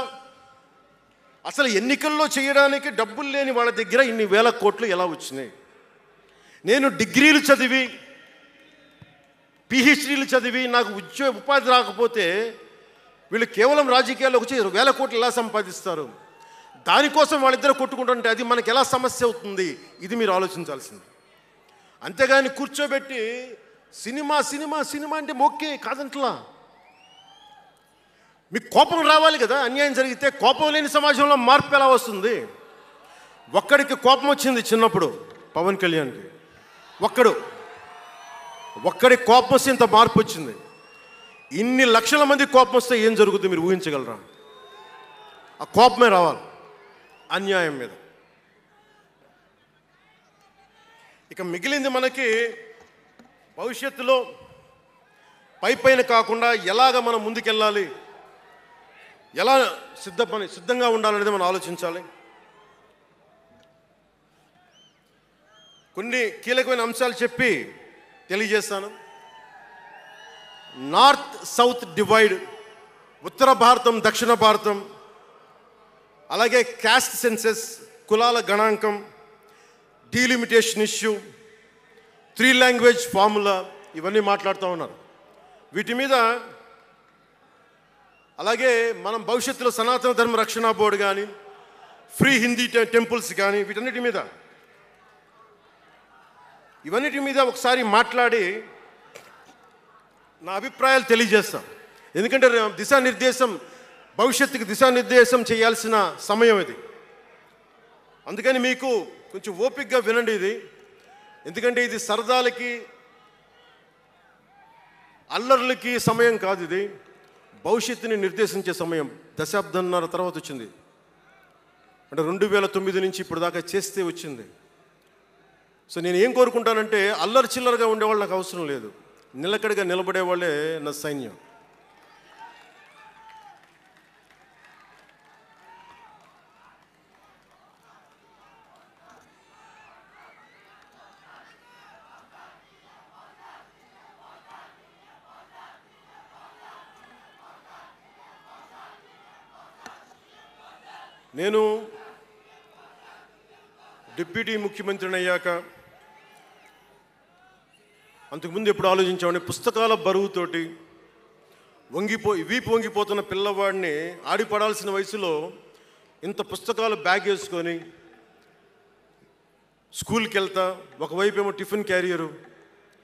అసలు ఎన్నికల్లో చేయడానికి డబ్బులు లేని వాళ్ళ దగ్గర ఇన్ని వేల కోట్లు ఎలా వచ్చినాయి? నేను డిగ్రీలు చదివి, పిహెచ్డీలు చదివి నాకు ఉపాధి రాకపోతే వీళ్ళు కేవలం రాజకీయాల్లోకి వచ్చి 1000 కోట్లు ఎలా సంపాదిస్తారు? దానికోసం వాళ్ళిద్దరు కొట్టుకుంటుంటే అది మనకి ఎలా సమస్య అవుతుంది? ఇది మీరు ఆలోచించాల్సింది. అంతేగాని కూర్చోబెట్టి సినిమా సినిమా సినిమా అంటే మొక్కే కాదంట్లా. మీకు కోపం రావాలి కదా. అన్యాయం జరిగితే కోపం లేని సమాజంలో మార్పు ఎలా వస్తుంది? ఒక్కడికి కోపం వచ్చింది చిన్నప్పుడు, పవన్ కళ్యాణ్కి. ఒక్కడికి కోపం వస్తే ఇంత మార్పు వచ్చింది. ఇన్ని లక్షల మంది కోపం వస్తే ఏం జరుగుతుంది మీరు ఊహించగలరా? ఆ కోపమే రావాలి అన్యాయం మీద. ఇక మిగిలింది మనకి భవిష్యత్తులో పైన కాకుండా ఎలాగ మనం ముందుకెళ్ళాలి, ఎలా సిద్ధంగా ఉండాలనేది మనం ఆలోచించాలి. కొన్ని కీలకమైన అంశాలు చెప్పి తెలియజేస్తాను. నార్త్ సౌత్ డివైడ్, ఉత్తర భారతం దక్షిణ భారతం, అలాగే క్యాస్ట్ సెన్సెస్, కులాల గణాంకం, డీలిమిటేషన్ ఇష్యూ, 3 లాంగ్వేజ్ ఫార్ములా, ఇవన్నీ మాట్లాడుతూ ఉన్నారు. వీటి మీద, అలాగే మనం భవిష్యత్తులో సనాతన ధర్మ రక్షణ బోర్డు కానీ, ఫ్రీ హిందీ టెంపుల్స్ కానీ, ఇవన్నిటి మీద ఒకసారి మాట్లాడి నా అభిప్రాయాలు తెలియజేస్తాం. ఎందుకంటే భవిష్యత్తుకి దిశానిర్దేశం చేయాల్సిన సమయం ఇది. అందుకని మీకు కొంచెం ఓపికగా వినండి ఇది. ఎందుకంటే ఇది సరదాలకి, అల్లర్లకి సమయం కాదు. ఇది భవిష్యత్తుని నిర్దేశించే సమయం. దశాబ్దంన్నర తర్వాత వచ్చింది. అంటే 2009 నుంచి ఇప్పుడు దాకా చేస్తే వచ్చింది. సో నేను ఏం కోరుకుంటానంటే, అల్లరి చిల్లరగా ఉండేవాళ్ళు నాకు అవసరం లేదు. నిలకడగా నిలబడేవాళ్ళే నా సైన్యం. నేను డిప్యూటీ ముఖ్యమంత్రిని అయ్యాక అంతకుముందు ఎప్పుడు ఆలోచించామని, పుస్తకాల బరువుతోటి వీపు వంగిపోతున్న పిల్లవాడిని ఆడిపడాల్సిన వయసులో ఇంత పుస్తకాలు బ్యాగ్ వేసుకొని స్కూల్కి వెళ్తా, ఒకవైపు ఏమో టిఫిన్ క్యారియరు,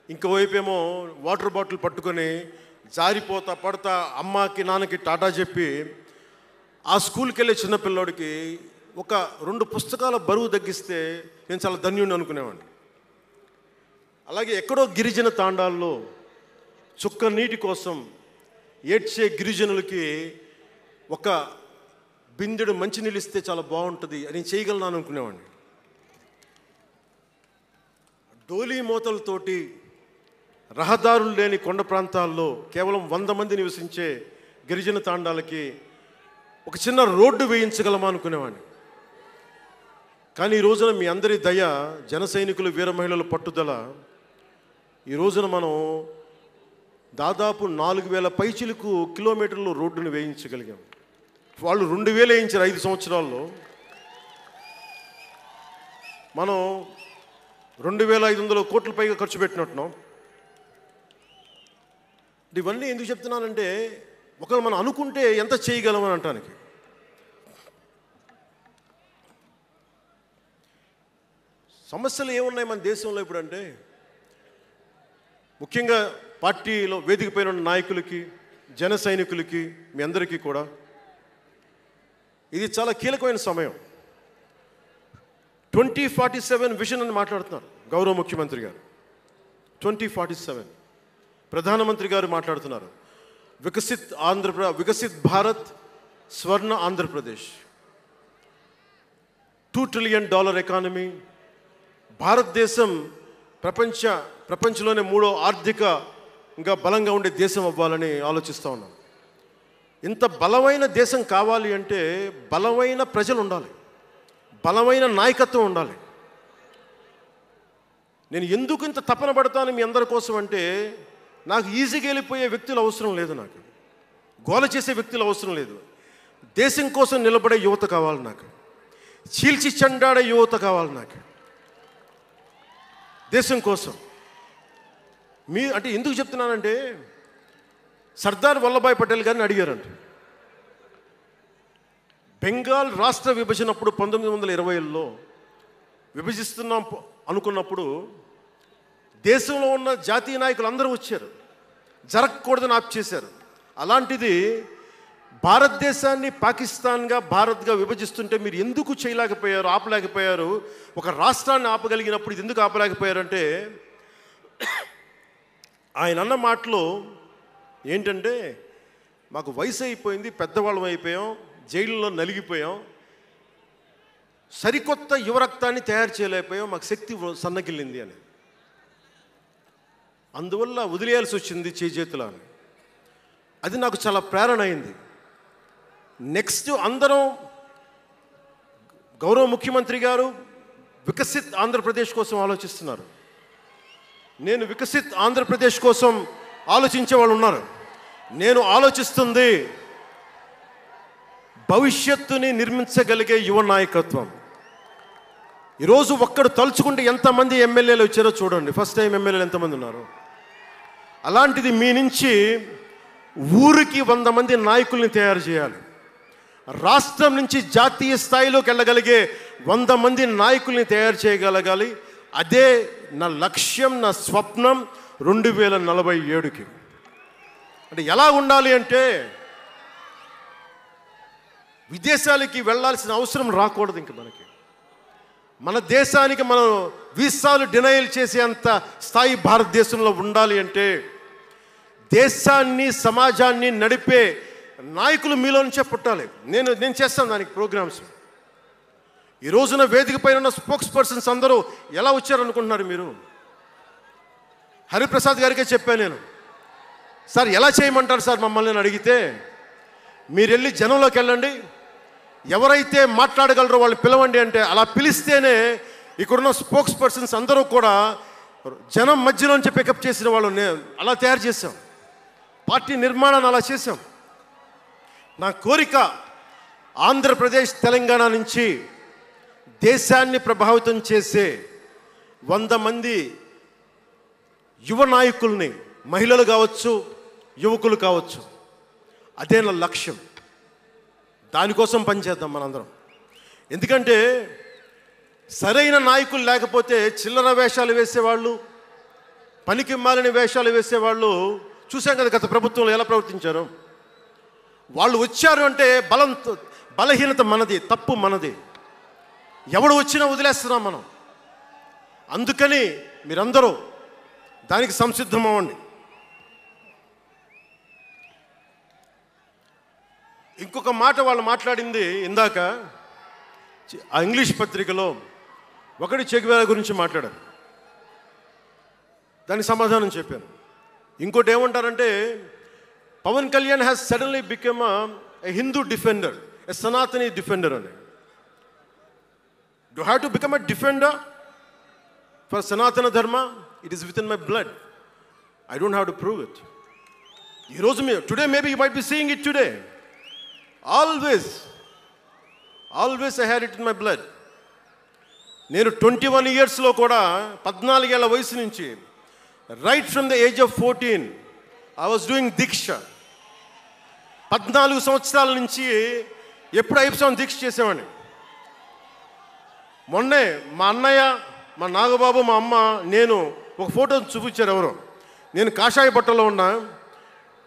ఇంకోవైపు ఏమో వాటర్ బాటిల్ పట్టుకొని జారిపోతా పడతా అమ్మకి నాన్నకి టాటా చెప్పి ఆ స్కూల్కి వెళ్ళే చిన్నపిల్లోడికి ఒక 2 పుస్తకాల బరువు తగ్గిస్తే నేను చాలా ధన్యుడిని అనుకునేవాడిని. అలాగే ఎక్కడో గిరిజన తాండాల్లో చుక్క నీటి కోసం ఏడ్చే గిరిజనులకి ఒక బిందెడు మంచినీళ్ళు ఇస్తే చాలా బాగుంటుంది అని చేయగలను అనుకునేవాడిని. డోలీ మూతలతోటి రహదారులు లేని కొండ ప్రాంతాల్లో కేవలం 100 మంది నివసించే గిరిజన తాండాలకి ఒక చిన్న రోడ్డు వేయించగలమా అనుకునేవాడిని. కానీ ఈ రోజున మీ అందరి దయ, జన సైనికులు, వీర మహిళల పట్టుదల, ఈ రోజున మనం దాదాపు 4000 పైచిలకు కిలోమీటర్లు రోడ్డును వేయించగలిగాం. వాళ్ళు 2000 వేయించారు 5 సంవత్సరాల్లో. మనం 2500 కోట్ల పైగా ఖర్చు పెట్టినట్టున్నాం. ఇవన్నీ ఎందుకు చెప్తున్నానంటే, ఒకవేళ మనం అనుకుంటే ఎంత చేయగలమని అంటానికి. సమస్యలు ఏమున్నాయి మన దేశంలో ఇప్పుడంటే, ముఖ్యంగా పార్టీలో వేదిక పైన ఉన్న నాయకులకి, జన సైనికులకి, మీ అందరికీ కూడా ఇది చాలా కీలకమైన సమయం. 2047 విజన్ అని మాట్లాడుతున్నారు గౌరవ ముఖ్యమంత్రి గారు. 2047 ప్రధానమంత్రి గారు మాట్లాడుతున్నారు. వికసిత్ భారత్, స్వర్ణ ఆంధ్రప్రదేశ్, $2 ట్రిలియన్ ఎకానమీ, భారతదేశం ప్రపంచంలోనే 3వ ఆర్థికంగా బలంగా ఉండే దేశం అవ్వాలని ఆలోచిస్తూ ఉన్నాం. ఇంత బలమైన దేశం కావాలి అంటే బలమైన ప్రజలు ఉండాలి, బలమైన నాయకత్వం ఉండాలి. నేను ఎందుకు ఇంత తపన పడతాను మీ అందరి కోసం అంటే, నాకు ఈజీగా వెళ్ళిపోయే వ్యక్తులు అవసరం లేదు, నాకు గోల చేసే వ్యక్తులు అవసరం లేదు. దేశం కోసం నిలబడే యువత కావాలి నాకు, చీల్చి చెండాడే యువత కావాలి నాకు దేశం కోసం. అంటే ఎందుకు చెప్తున్నానంటే, సర్దార్ వల్లభాయ్ పటేల్ గారిని అడిగారంట. బెంగాల్ రాష్ట్ర విభజనప్పుడు 1920లో విభజిస్తున్నాం అనుకున్నప్పుడు దేశంలో ఉన్న జాతీయ నాయకులు అందరూ వచ్చారు, జరగకూడదని ఆప్ చేశారు. అలాంటిది భారతదేశాన్ని పాకిస్తాన్గా, భారత్గా విభజిస్తుంటే మీరు ఎందుకు చేయలేకపోయారు, ఆపలేకపోయారు? ఒక రాష్ట్రాన్ని ఆపగలిగినప్పుడు ఇది ఎందుకు ఆపలేకపోయారంటే, ఆయన అన్న మాటలు ఏంటంటే, మాకు వయసు అయిపోయింది, పెద్దవాళ్ళం అయిపోయాం, జైలులో నలిగిపోయాం, సరికొత్త యువరక్తాన్ని తయారు చేయలేకపోయాం, మాకు శక్తి సన్నగిల్లింది అని. అందువల్ల వదిలేయాల్సి వచ్చింది చేతులు అని. అది నాకు చాలా ప్రేరణ అయింది. నెక్స్ట్ అందరం, గౌరవ ముఖ్యమంత్రి గారు వికసిత్ ఆంధ్రప్రదేశ్ కోసం ఆలోచిస్తున్నారు. నేను వికసిత్ ఆంధ్రప్రదేశ్ కోసం ఆలోచించే వాళ్ళు ఉన్నారు. నేను ఆలోచిస్తుంది భవిష్యత్తుని నిర్మించగలిగే యువ నాయకత్వం. ఈరోజు ఒక్కడు తలుచుకుంటే ఎంతమంది ఎమ్మెల్యేలు వచ్చారో చూడండి. ఫస్ట్ టైం ఎమ్మెల్యేలు ఎంతమంది ఉన్నారు? అలాంటిది మీ నుంచి ఊరికి 100 మంది నాయకుల్ని తయారు చేయాలి. రాష్ట్రం నుంచి జాతీయ స్థాయిలోకి వెళ్ళగలిగే 100 మంది నాయకుల్ని తయారు చేయగలగాలి. అదే నా లక్ష్యం, నా స్వప్నం 2047కి. అంటే ఎలా ఉండాలి అంటే, విదేశాలకి వెళ్ళాల్సిన అవసరం రాకూడదు ఇంక మనకి. మన దేశానికి మనం వీసాలు డినైల్ చేసేంత స్థాయి భారతదేశంలో ఉండాలి అంటే, దేశాన్ని, సమాజాన్ని నడిపే నాయకులు మీలో నుంచే పుట్టాలి. నేను చేస్తాను దానికి ప్రోగ్రామ్స్. ఈ రోజున వేదిక పైన ఉన్న స్పోక్స్ పర్సన్స్ అందరూ ఎలా వచ్చారనుకుంటున్నారు మీరు? హరిప్రసాద్ గారికే చెప్పాను నేను, సార్ ఎలా చేయమంటారు సార్ మమ్మల్ని అని అడిగితే, మీరు వెళ్ళి జనంలోకి వెళ్ళండి, ఎవరైతే మాట్లాడగలరో వాళ్ళు పిలవండి అంటే, అలా పిలిస్తేనే ఇక్కడున్న స్పోక్స్ పర్సన్స్ అందరూ కూడా జనం మధ్యలోంచి పికప్ చేసిన వాళ్ళు అలా తయారు చేశాం. పార్టీ నిర్మాణాన్ని అలా చేశాం. నా కోరిక ఆంధ్రప్రదేశ్, తెలంగాణ నుంచి దేశాన్ని ప్రభావితం చేసే 100 మంది యువ నాయకుల్ని, మహిళలు కావచ్చు, యువకులు కావచ్చు, అదే నా లక్ష్యం. దానికోసం పనిచేద్దాం మనందరం. ఎందుకంటే సరైన నాయకులు లేకపోతే చిల్లర వేషాలు వేసేవాళ్ళు, పనికి మాలిన వేషాలు వేసేవాళ్ళు చూసాం కదా గత ప్రభుత్వంలో ఎలా ప్రవర్తించారు. వాళ్ళు వచ్చారు అంటే బలహీనత మనది, తప్పు మనది. ఎవడు వచ్చినా వదిలేస్తున్నాం మనం. అందుకని మీరందరూ దానికి సంసిద్ధం అవ్వండి. ఇంకొక మాట వాళ్ళు మాట్లాడింది ఇందాక ఆ ఇంగ్లీష్ పత్రికలో ఒకటి చెగువేరా గురించి మాట్లాడారు, దానికి సమాధానం చెప్పాను. ఇంకోటి ఏమంటారంటే Pawan Kalyan has suddenly become a Hindu defender, a sanatani defender అని. Do have to become a defender for sanatana dharma? It is within my blood. I don't have to prove it. ఈరోజు today maybe you might be seeing it today. Always I had it in my blood. నేను 21 ఇయర్స్లో కూడా 14 ఏళ్ల వయసు నుంచి right from the age of 14 I was doing దీక్ష. 14 సంవత్సరాల నుంచి ఎప్పుడు అయ్యప్ప దీక్ష చేసేవాడిని. మొన్నే మా అన్నయ్య, మా నాగబాబు, మా అమ్మ, నేను ఒక ఫోటో చూపించారు ఎవరో. నేను కాషాయ బట్టలో ఉన్నా.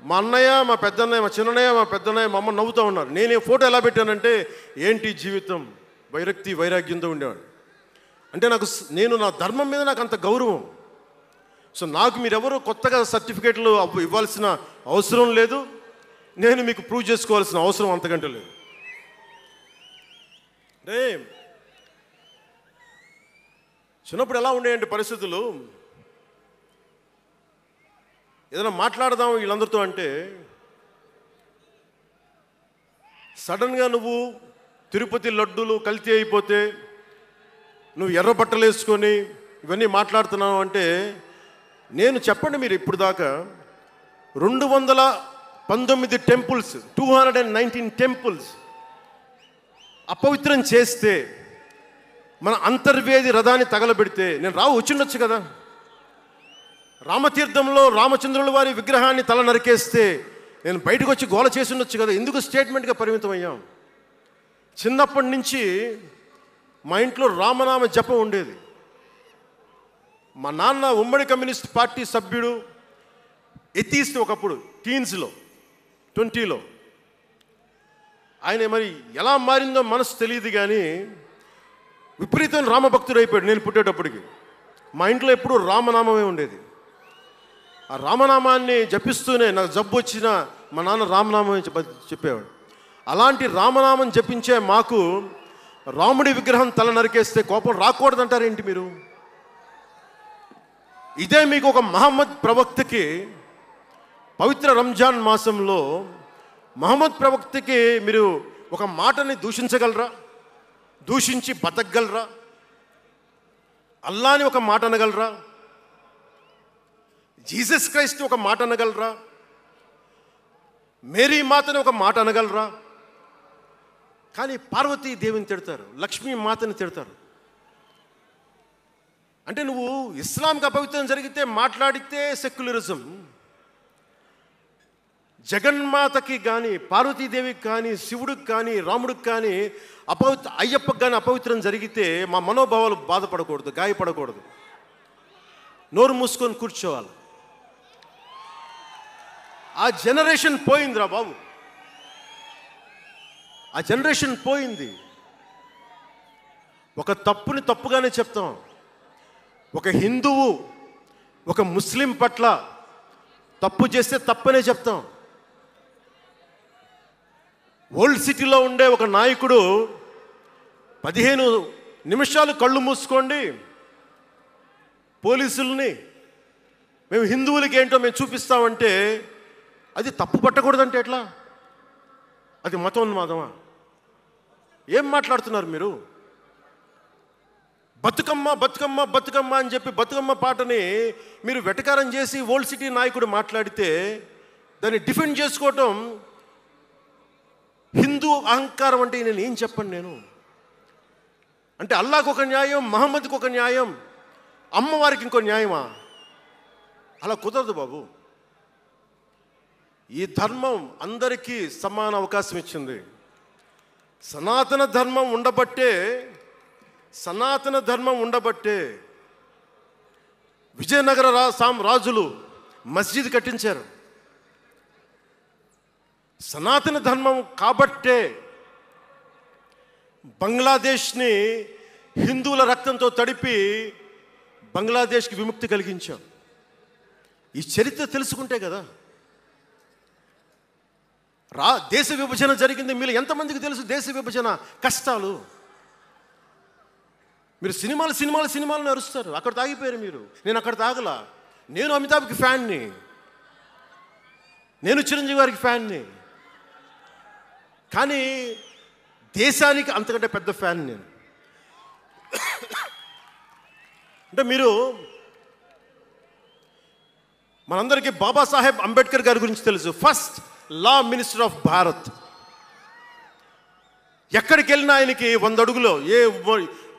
మా అన్నయ్య, మా పెద్దన్నయ్య, మా చిన్నయ్య, మా పెద్దన్నయ్య, మా అమ్మ నవ్వుతూ ఉన్నారు. నేను ఈ ఫోటో ఎలా పెట్టానంటే ఏంటి జీవితం, వైరాగ్యంతో ఉండేవాడు. అంటే నేను నా ధర్మం మీద నాకు అంత గౌరవం. సో నాకు మీరెవరు కొత్తగా సర్టిఫికేట్లు ఇవ్వాల్సిన అవసరం లేదు, నేను మీకు ప్రూవ్ చేసుకోవాల్సిన అవసరం అంతకంటే లేదు. అంటే చిన్నప్పుడు ఎలా ఉండేయండి పరిస్థితులు, ఏదైనా మాట్లాడదాం వీళ్ళందరితో అంటే సడన్గా నువ్వు తిరుపతి లడ్డూలు కల్తీ అయిపోతే నువ్వు ఎర్ర బట్టలు వేసుకొని ఇవన్నీ మాట్లాడుతున్నావు అంటే నేను చెప్పండి, మీరు ఇప్పుడు దాకా 219 టెంపుల్స్, 219 టెంపుల్స్ అపవిత్రం చేస్తే, మన అంతర్వేది రథాన్ని తగలబెడితే నేను వచ్చిండొచ్చు కదా. రామతీర్థంలో రామచంద్రుల వారి విగ్రహాన్ని తల నరికేస్తే నేను బయటకు వచ్చి గోల చేసి ఉండొచ్చు కదా. ఎందుకు స్టేట్మెంట్గా పరిమితం అయ్యాం? చిన్నప్పటి నుంచి మా ఇంట్లో రామనామ జపం ఉండేది. మా నాన్న ఉమ్మడి కమ్యూనిస్ట్ పార్టీ సభ్యుడు, ఎథీస్ట్ ఒకప్పుడు, టీన్స్లో 20లో. ఆయన మరి ఎలా మారిందో మనసు తెలియదు కానీ విపరీతం రామభక్తుడు అయిపోయాడు నేను పుట్టేటప్పటికి. మా ఇంట్లో ఎప్పుడూ రామనామమే ఉండేది. ఆ రామనామాన్ని జపిస్తూనే నాకు జబ్బు వచ్చినా మా నాన్న రామనామం చెప్పేవాడు. అలాంటి రామనామం జపించే మాకు రాముడి విగ్రహం తల నరికేస్తే కోపం రాకూడదంటారేంటి మీరు? ఇదే మీకు ఒక మహమ్మద్ ప్రవక్తకి పవిత్ర రంజాన్ మాసంలో మహమ్మద్ ప్రవక్తకి మీరు ఒక మాటని దూషించగలరా? దూషించి బతకగలరా? అల్లాని ఒక మాట అనగలరా? జీసస్ క్రైస్ట్ ఒక మాట అనగలరా? మేరీ మాతని ఒక మాట అనగలరా? కానీ పార్వతీ దేవిని తిడతారు, లక్ష్మీ మాతని తిడతారు. అంటే నువ్వు ఇస్లాంకి అపవిత్రం జరిగితే మాట్లాడితే సెక్యులరిజం, జగన్మాతకి కానీ, పార్వతీదేవికి కానీ, శివుడికి కానీ, రాముడికి కానీ, అయ్యప్పకి కానీ అపవిత్రం జరిగితే మా మనోభావాలు బాధపడకూడదు, గాయపడకూడదు, నోరు మూసుకొని కూర్చోవాలి. ఆ జనరేషన్ పోయిందిరా బాబు, ఆ జనరేషన్ పోయింది. ఒక తప్పుని తప్పుగానే చెప్తాం. ఒక హిందువు ఒక ముస్లిం పట్ల తప్పు చేస్తే తప్పనే చెప్తాం. ఓల్డ్ సిటీలో ఉండే ఒక నాయకుడు 15 నిమిషాలు కళ్ళు మూసుకోండి, పోలీసుల్ని మేము హిందువులకి ఏంటో మేము చూపిస్తామంటే అది తప్పు పట్టకూడదంటే ఎట్లా? అది మతోన్మాదమా? ఏం మాట్లాడుతున్నారు మీరు? బతుకమ్మ బతుకమ్మ బతుకమ్మ అని చెప్పి బతుకమ్మ పాటని మీరు వెటకారం చేసి ఓల్డ్ సిటీ నాయకుడు మాట్లాడితే దాన్ని డిఫెండ్ చేసుకోవటం హిందూ అహంకారం అంటే నేను ఏం చెప్పను నేను? అంటే అల్లాహకు ఒక న్యాయం, మహమ్మద్కి ఒక న్యాయం, అమ్మవారికి ఇంకో న్యాయమా? అలా కుదరదు బాబు. ఈ ధర్మం అందరికీ సమాన అవకాశం ఇచ్చింది. సనాతన ధర్మం ఉండబట్టే సనాతన ధర్మం ఉండబట్టే విజయనగర రాజులు మస్జిద్ కట్టించారు. సనాతన ధర్మం కాబట్టే బంగ్లాదేశ్ని హిందువుల రక్తంతో తడిపి బంగ్లాదేశ్కి విముక్తి కలిగించాం. ఈ చరిత్ర తెలుసుకుంటే కదా. దేశ విభజన జరిగింది. మీరు ఎంతమందికి తెలుసు దేశ విభజన కష్టాలు? మీరు సినిమాలు నరుస్తారు. అక్కడ తాగిపోయారు మీరు. నేను అక్కడ తాగలా. నేను అమితాబ్కి ఫ్యాన్ని, నేను చిరంజీవి గారికి ఫ్యాన్ని. కానీ దేశానికి అంతకంటే పెద్ద ఫ్యాన్ నేను. అంటే మీరు మనందరికీ బాబాసాహెబ్ అంబేద్కర్ గారి గురించి తెలుసు. First law minister of Bharat. ఎక్కడికి వెళ్ళినా ఆయనకి 100 అడుగులో, ఏ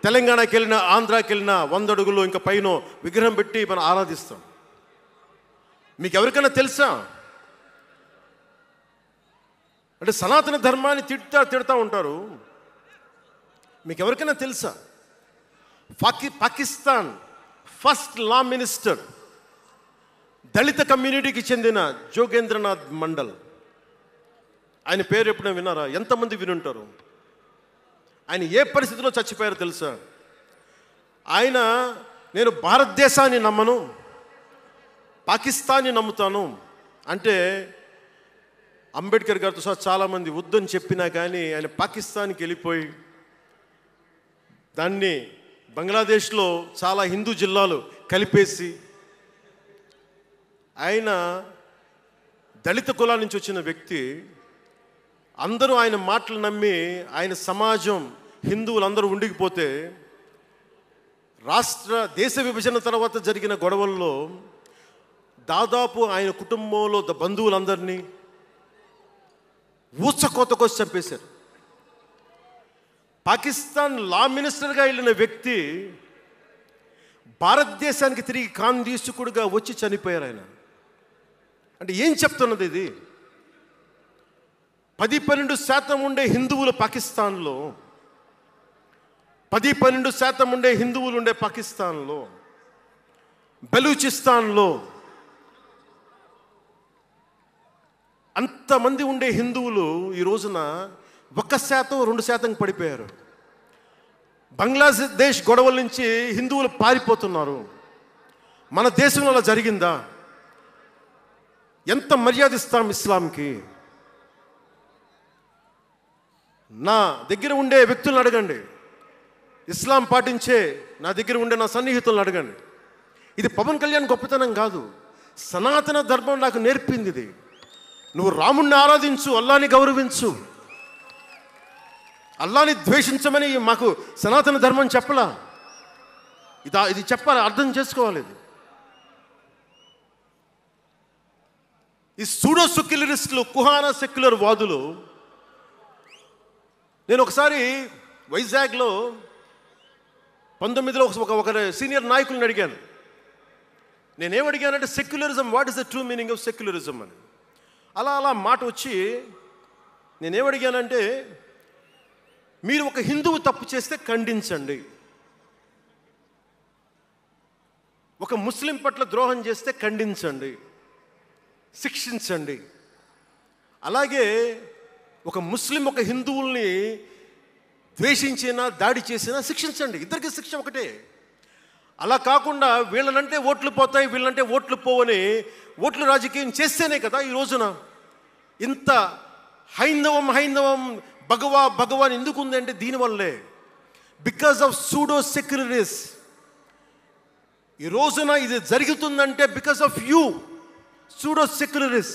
తెలంగాణకి వెళ్ళినా ఆంధ్రాకి వెళ్ళినా 100 అడుగులో ఇంకా పైన విగ్రహం పెట్టి మనం ఆరాధిస్తాం. మీకు ఎవరికైనా తెలుసా? అంటే సనాతన ధర్మాన్ని తిడతా ఉంటారు. మీకు ఎవరికైనా తెలుసా? పాకిస్తాన్ ఫస్ట్ లా మినిస్టర్ దళిత కమ్యూనిటీకి చెందిన జోగేంద్రనాథ్ మండల్. ఆయన పేరు ఎప్పుడైనా విన్నారా? ఎంతమంది వినుంటారు? ఆయన ఏ పరిస్థితిలో చచ్చిపోయారో తెలుసా? ఆయన నేను భారతదేశాన్ని నమ్మను, పాకిస్తాన్ని నమ్ముతాను అంటే అంబేద్కర్ గారితో సహా చాలామంది వద్దని చెప్పినా కానీ ఆయన పాకిస్తాన్కి వెళ్ళిపోయి దాన్ని బంగ్లాదేశ్లో చాలా హిందూ జిల్లాలు కలిపేసి, ఆయన దళిత కులాల నుంచి వచ్చిన వ్యక్తి. అందరూ ఆయన మాటలు నమ్మి ఆయన సమాజం హిందువులందరూ ఉండిపోతే దేశ విభజన తర్వాత జరిగిన గొడవల్లో దాదాపు ఆయన కుటుంబంలో బంధువులందరినీ ఊచకోతకోసి చంపేశారు. పాకిస్తాన్ లా మినిస్టర్గా వెళ్ళిన వ్యక్తి భారతదేశానికి తిరిగి కాందీసుకుడుగా వచ్చి చనిపోయారు ఆయన. అంటే ఏం చెప్తున్నది ఇది? 10-12% ఉండే హిందువులు పాకిస్తాన్లో, 10-12% ఉండే హిందువులు ఉండే పాకిస్తాన్లో, బలూచిస్తాన్లో అంతమంది ఉండే హిందువులు ఈ రోజున 1%-2% పడిపోయారు. బంగ్లాదేశ్ గొడవల నుంచి హిందువులు పారిపోతున్నారు. మన దేశంలో అలా జరిగిందా? ఎంత మర్యాద ఇస్తాం ఇస్లాంకి? నా దగ్గర ఉండే వ్యక్తులను అడగండి, ఇస్లాం పాటించే నా దగ్గర ఉండే నా సన్నిహితులను అడగండి. ఇది పవన్ కళ్యాణ్ గొప్పతనం కాదు, సనాతన ధర్మం నాకు నేర్పింది ఇది. నువ్వు రాముణ్ణి ఆరాధించు, అల్లాని గౌరవించు, అల్లాని ద్వేషించమని మాకు సనాతన ధర్మం చెప్పలా. ఇది చెప్పాలి, అర్థం చేసుకోవాలి. ఈ సూడో సెక్యులరిస్టులు, కుహానా సెక్యులర్ వాదులు. నేను ఒకసారి వైజాగ్లో 19లో ఒక సీనియర్ నాయకులను అడిగాను. నేనేమడిగానంటే secularism, what is the true meaning of secularism అని. అలా మాట వచ్చి నేనేమడిగానంటే, మీరు ఒక హిందువు తప్పు చేస్తే ఖండించండి, ఒక ముస్లిం పట్ల ద్రోహం చేస్తే ఖండించండి, శిక్షించండి. అలాగే ఒక ముస్లిం ఒక హిందువుల్ని ద్వేషించినా దాడి చేసినా శిక్షించండి. ఇద్దరికి శిక్ష ఒకటే. అలా కాకుండా వీళ్ళనంటే ఓట్లు పోతాయి, వీళ్ళంటే ఓట్లు పోవని ఓట్లు రాజకీయం చేస్తేనే కదా ఈ రోజున ఇంత హైందవం భగవాన్ ఎందుకు ఉందంటే దీనివల్లే. Because of pseudo secularists. ఈ రోజున ఇది జరుగుతుందంటే because of you pseudo secularists,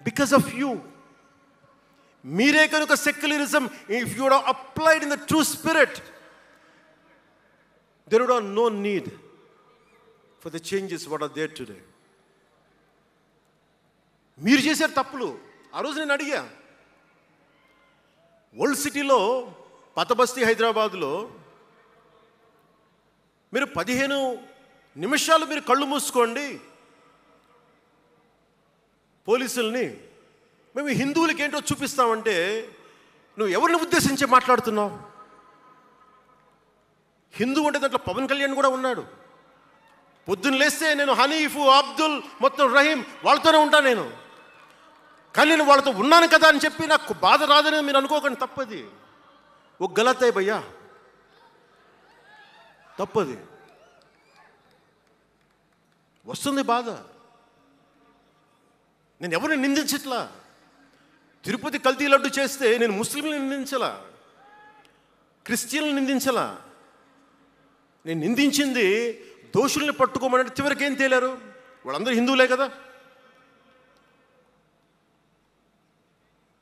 because of you. మీరే కనుక secularism, if you would have applied in the true spirit, there would have no need for the changes what are there today. మీరు చేశారు తప్పులు. ఆ రోజు నేను అడిగా, ఓల్డ్ సిటీలో పాత బస్తీ హైదరాబాద్లో మీరు 15 నిమిషాలు మీరు కళ్ళు మూసుకోండి పోలీసుల్ని, మేము హిందువులకి ఏంటో చూపిస్తామంటే నువ్వు ఎవరిని ఉద్దేశించి మాట్లాడుతున్నావు? హిందూ అంటే దాంట్లో పవన్ కళ్యాణ్ కూడా ఉన్నాడు. పొద్దున్న లేస్తే నేను హనీఫ్, అబ్దుల్, మొత్తం రహీం వాళ్ళతోనే ఉంటాను నేను. కానీ నేను వాళ్ళతో ఉన్నాను కదా అని చెప్పి నాకు బాధ రాదని మీరు అనుకోకండి, తప్పది. ఓ గలత్ హై భయ్యా, తప్పది. వస్తుంది బాధ. నేను ఎవరిని నిందించట్లా. తిరుపతి కల్తీ లడ్డు చేస్తే నేను ముస్లింలను నిందించలా, క్రిస్టియన్లను నిందించలా. నేను నిందించింది దోషుల్ని పట్టుకోమని. చివరికి ఏం తేలారు? వాళ్ళందరూ హిందువులే కదా.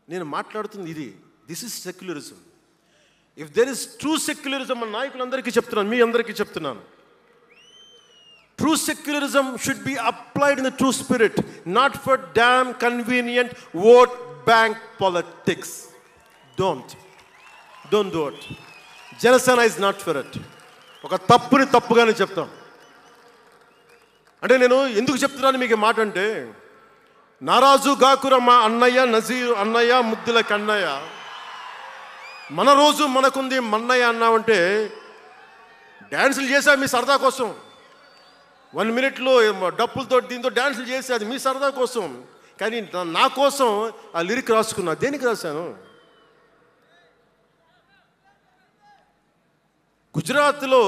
నేను మాట్లాడుతుంది ఇది. This is secularism. If there is true secularism, మన నాయకులందరికీ చెప్తున్నాను, మీ అందరికీ చెప్తున్నాను, true secularism should be applied in the true spirit, not for damn convenient vote bank politics. Don't do it. Janasena is not for it. ఒక తప్పుని తప్పుగానే చెప్తాం. అంటే నేను ఎందుకు చెప్తున్నాను మీకు మాట అంటే, నారాజు గాకురమ్మ అన్నయ్య, నజీరు అన్నయ్య, ముద్దుల కన్నయ్య, మన రోజు మనకుంది మన్నయ్య అన్నామంటే డ్యాన్సులు చేశా మీ సరదా కోసం. 1 minute డప్పులతో దీంతో డ్యాన్సులు చేసి అది మీ సరదా కోసం. కానీ నా కోసం ఆ లిరిక్ రాసుకున్నా. దేనికి రాశాను? గుజరాత్లో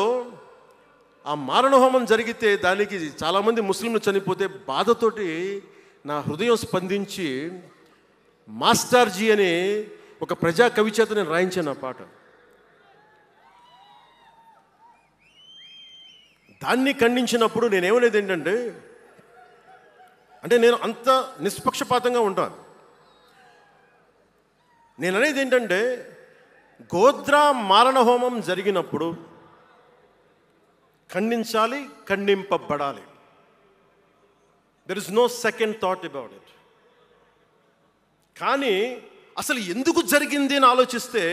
ఆ మారణహోమం జరిగితే దానికి చాలామంది ముస్లింలు చనిపోతే బాధతోటి నా హృదయం స్పందించి మాస్టర్జీ అని ఒక ప్రజా కవి చేత నేను రాయించాను ఆ పాట. దాన్ని ఖండించినప్పుడు నేనేమనేది ఏంటంటే, అంటే నేను అంత నిష్పక్షపాతంగా ఉంటాను. నేను అనేది ఏంటంటే, గోద్రా మారణహోమం జరిగినప్పుడు ఖండించాలి, ఖండింపబడాలి. There is no second thought about it. కానీ అసలు ఎందుకు జరిగింది అని ఆలోచిస్తే,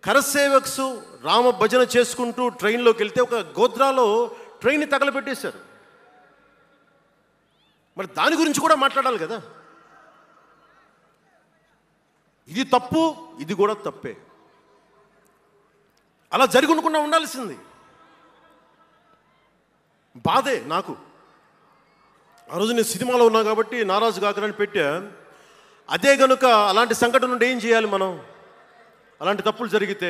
కరసేవక్స్ రామ భజన చేసుకుంటూ ట్రైన్లోకి వెళ్తే ఒక గోద్రాలో ట్రైన్ని తగలబెట్టేశారు. మరి దాని గురించి కూడా మాట్లాడాలి కదా. ఇది తప్పు, ఇది కూడా తప్పే. అలా జరిగి ఉండకుండా ఉండాల్సింది. బాధే నాకు. ఆ రోజు నేను సినిమాలో ఉన్నా కాబట్టి నారాజు గాకరని పెట్టా. అదే కనుక అలాంటి సంఘటన నుండి ఏం చేయాలి మనం? అలాంటి తప్పులు జరిగితే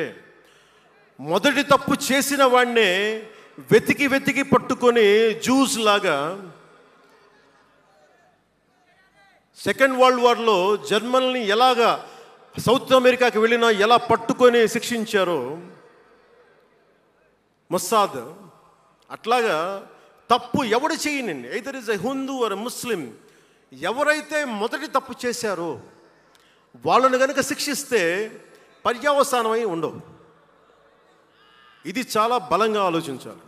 మొదటి తప్పు చేసిన వాడినే వెతికి వెతికి పట్టుకొని జ్యూస్ లాగా సెకండ్ వరల్డ్ వార్లో జర్మనీని ఎలాగా సౌత్ అమెరికాకి వెళ్ళినా ఎలా పట్టుకొని శిక్షించారో మొస్సాద్, అట్లాగా తప్పు ఎవడు చేయనండి, either is a Hindu or Muslim, ఎవరైతే మొదటి తప్పు చేశారో వాళ్ళని కనుక శిక్షిస్తే పర్యవసానమై ఉండవు. ఇది చాలా బలంగా ఆలోచించాలి.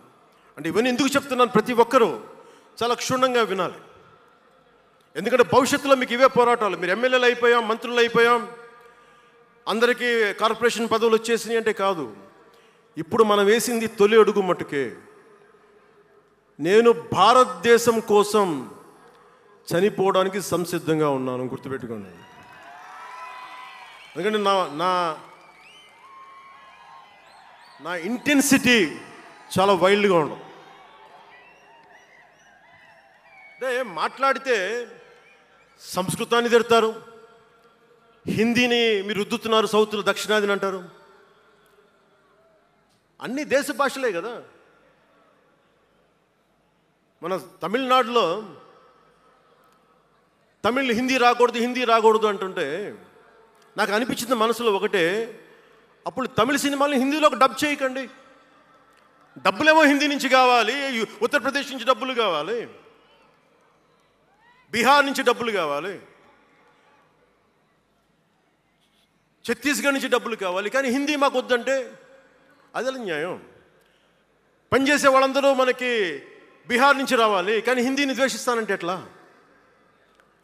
అంటే ఇవన్నీ ఎందుకు చెప్తున్నాను, ప్రతి ఒక్కరూ చాలా క్షుణ్ణంగా వినాలి. ఎందుకంటే భవిష్యత్తులో మీకు ఇవే పోరాటాలు. మీరు ఎమ్మెల్యేలు అయిపోయాం, మంత్రులు అయిపోయాం, అందరికీ కార్పొరేషన్ పదవులు వచ్చేసినాయి అంటే కాదు. ఇప్పుడు మనం వేసింది తొలి అడుగు మట్టుకే. నేను భారతదేశం కోసం చనిపోవడానికి సంసిద్ధంగా ఉన్నాను, గుర్తుపెట్టుకోండి. ఎందుకంటే నా ఇంటెన్సిటీ చాలా వైల్డ్గా ఉండదు. అంటే మాట్లాడితే సంస్కృతాన్ని తిడతారు, హిందీని మీరు రుద్దుతున్నారు, సౌత్లో దక్షిణాదిని అంటారు. అన్ని దేశ భాషలే కదా. మన తమిళనాడులో తమిళ్ హిందీ రాకూడదు అంటుంటే నాకు అనిపించింది మనసులో ఒకటే, అప్పుడు తమిళ సినిమాలను హిందీలోకి డబ్ చేయకండి. డబ్బులేమో హిందీ నుంచి కావాలి, ఉత్తరప్రదేశ్ నుంచి డబ్బులు కావాలి, బీహార్ నుంచి డబ్బులు కావాలి, ఛత్తీస్గఢ్ నుంచి డబ్బులు కావాలి, కానీ హిందీ మాకు వద్దంటే అది ఎలా న్యాయం? పనిచేసే వాళ్ళందరూ మనకి బీహార్ నుంచి రావాలి, కానీ హిందీని ద్వేషిస్తానంటే ఎట్లా?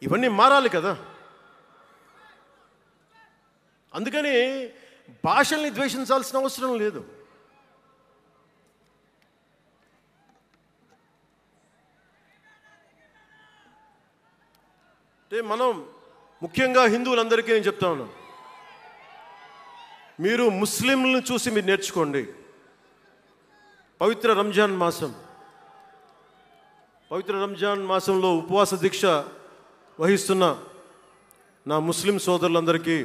ఇవన్నీ మారాలి కదా. అందుకని భాషల్ని ద్వేషించాల్సిన అవసరం లేదు. అంటే మనం ముఖ్యంగా హిందువులందరికీ నేను చెప్తా ఉన్నాను, మీరు ముస్లింలను చూసి మీరు నేర్చుకోండి. పవిత్ర రంజాన్ మాసంలో ఉపవాస దీక్ష వహిస్తున్న నా ముస్లిం సోదరులందరికీ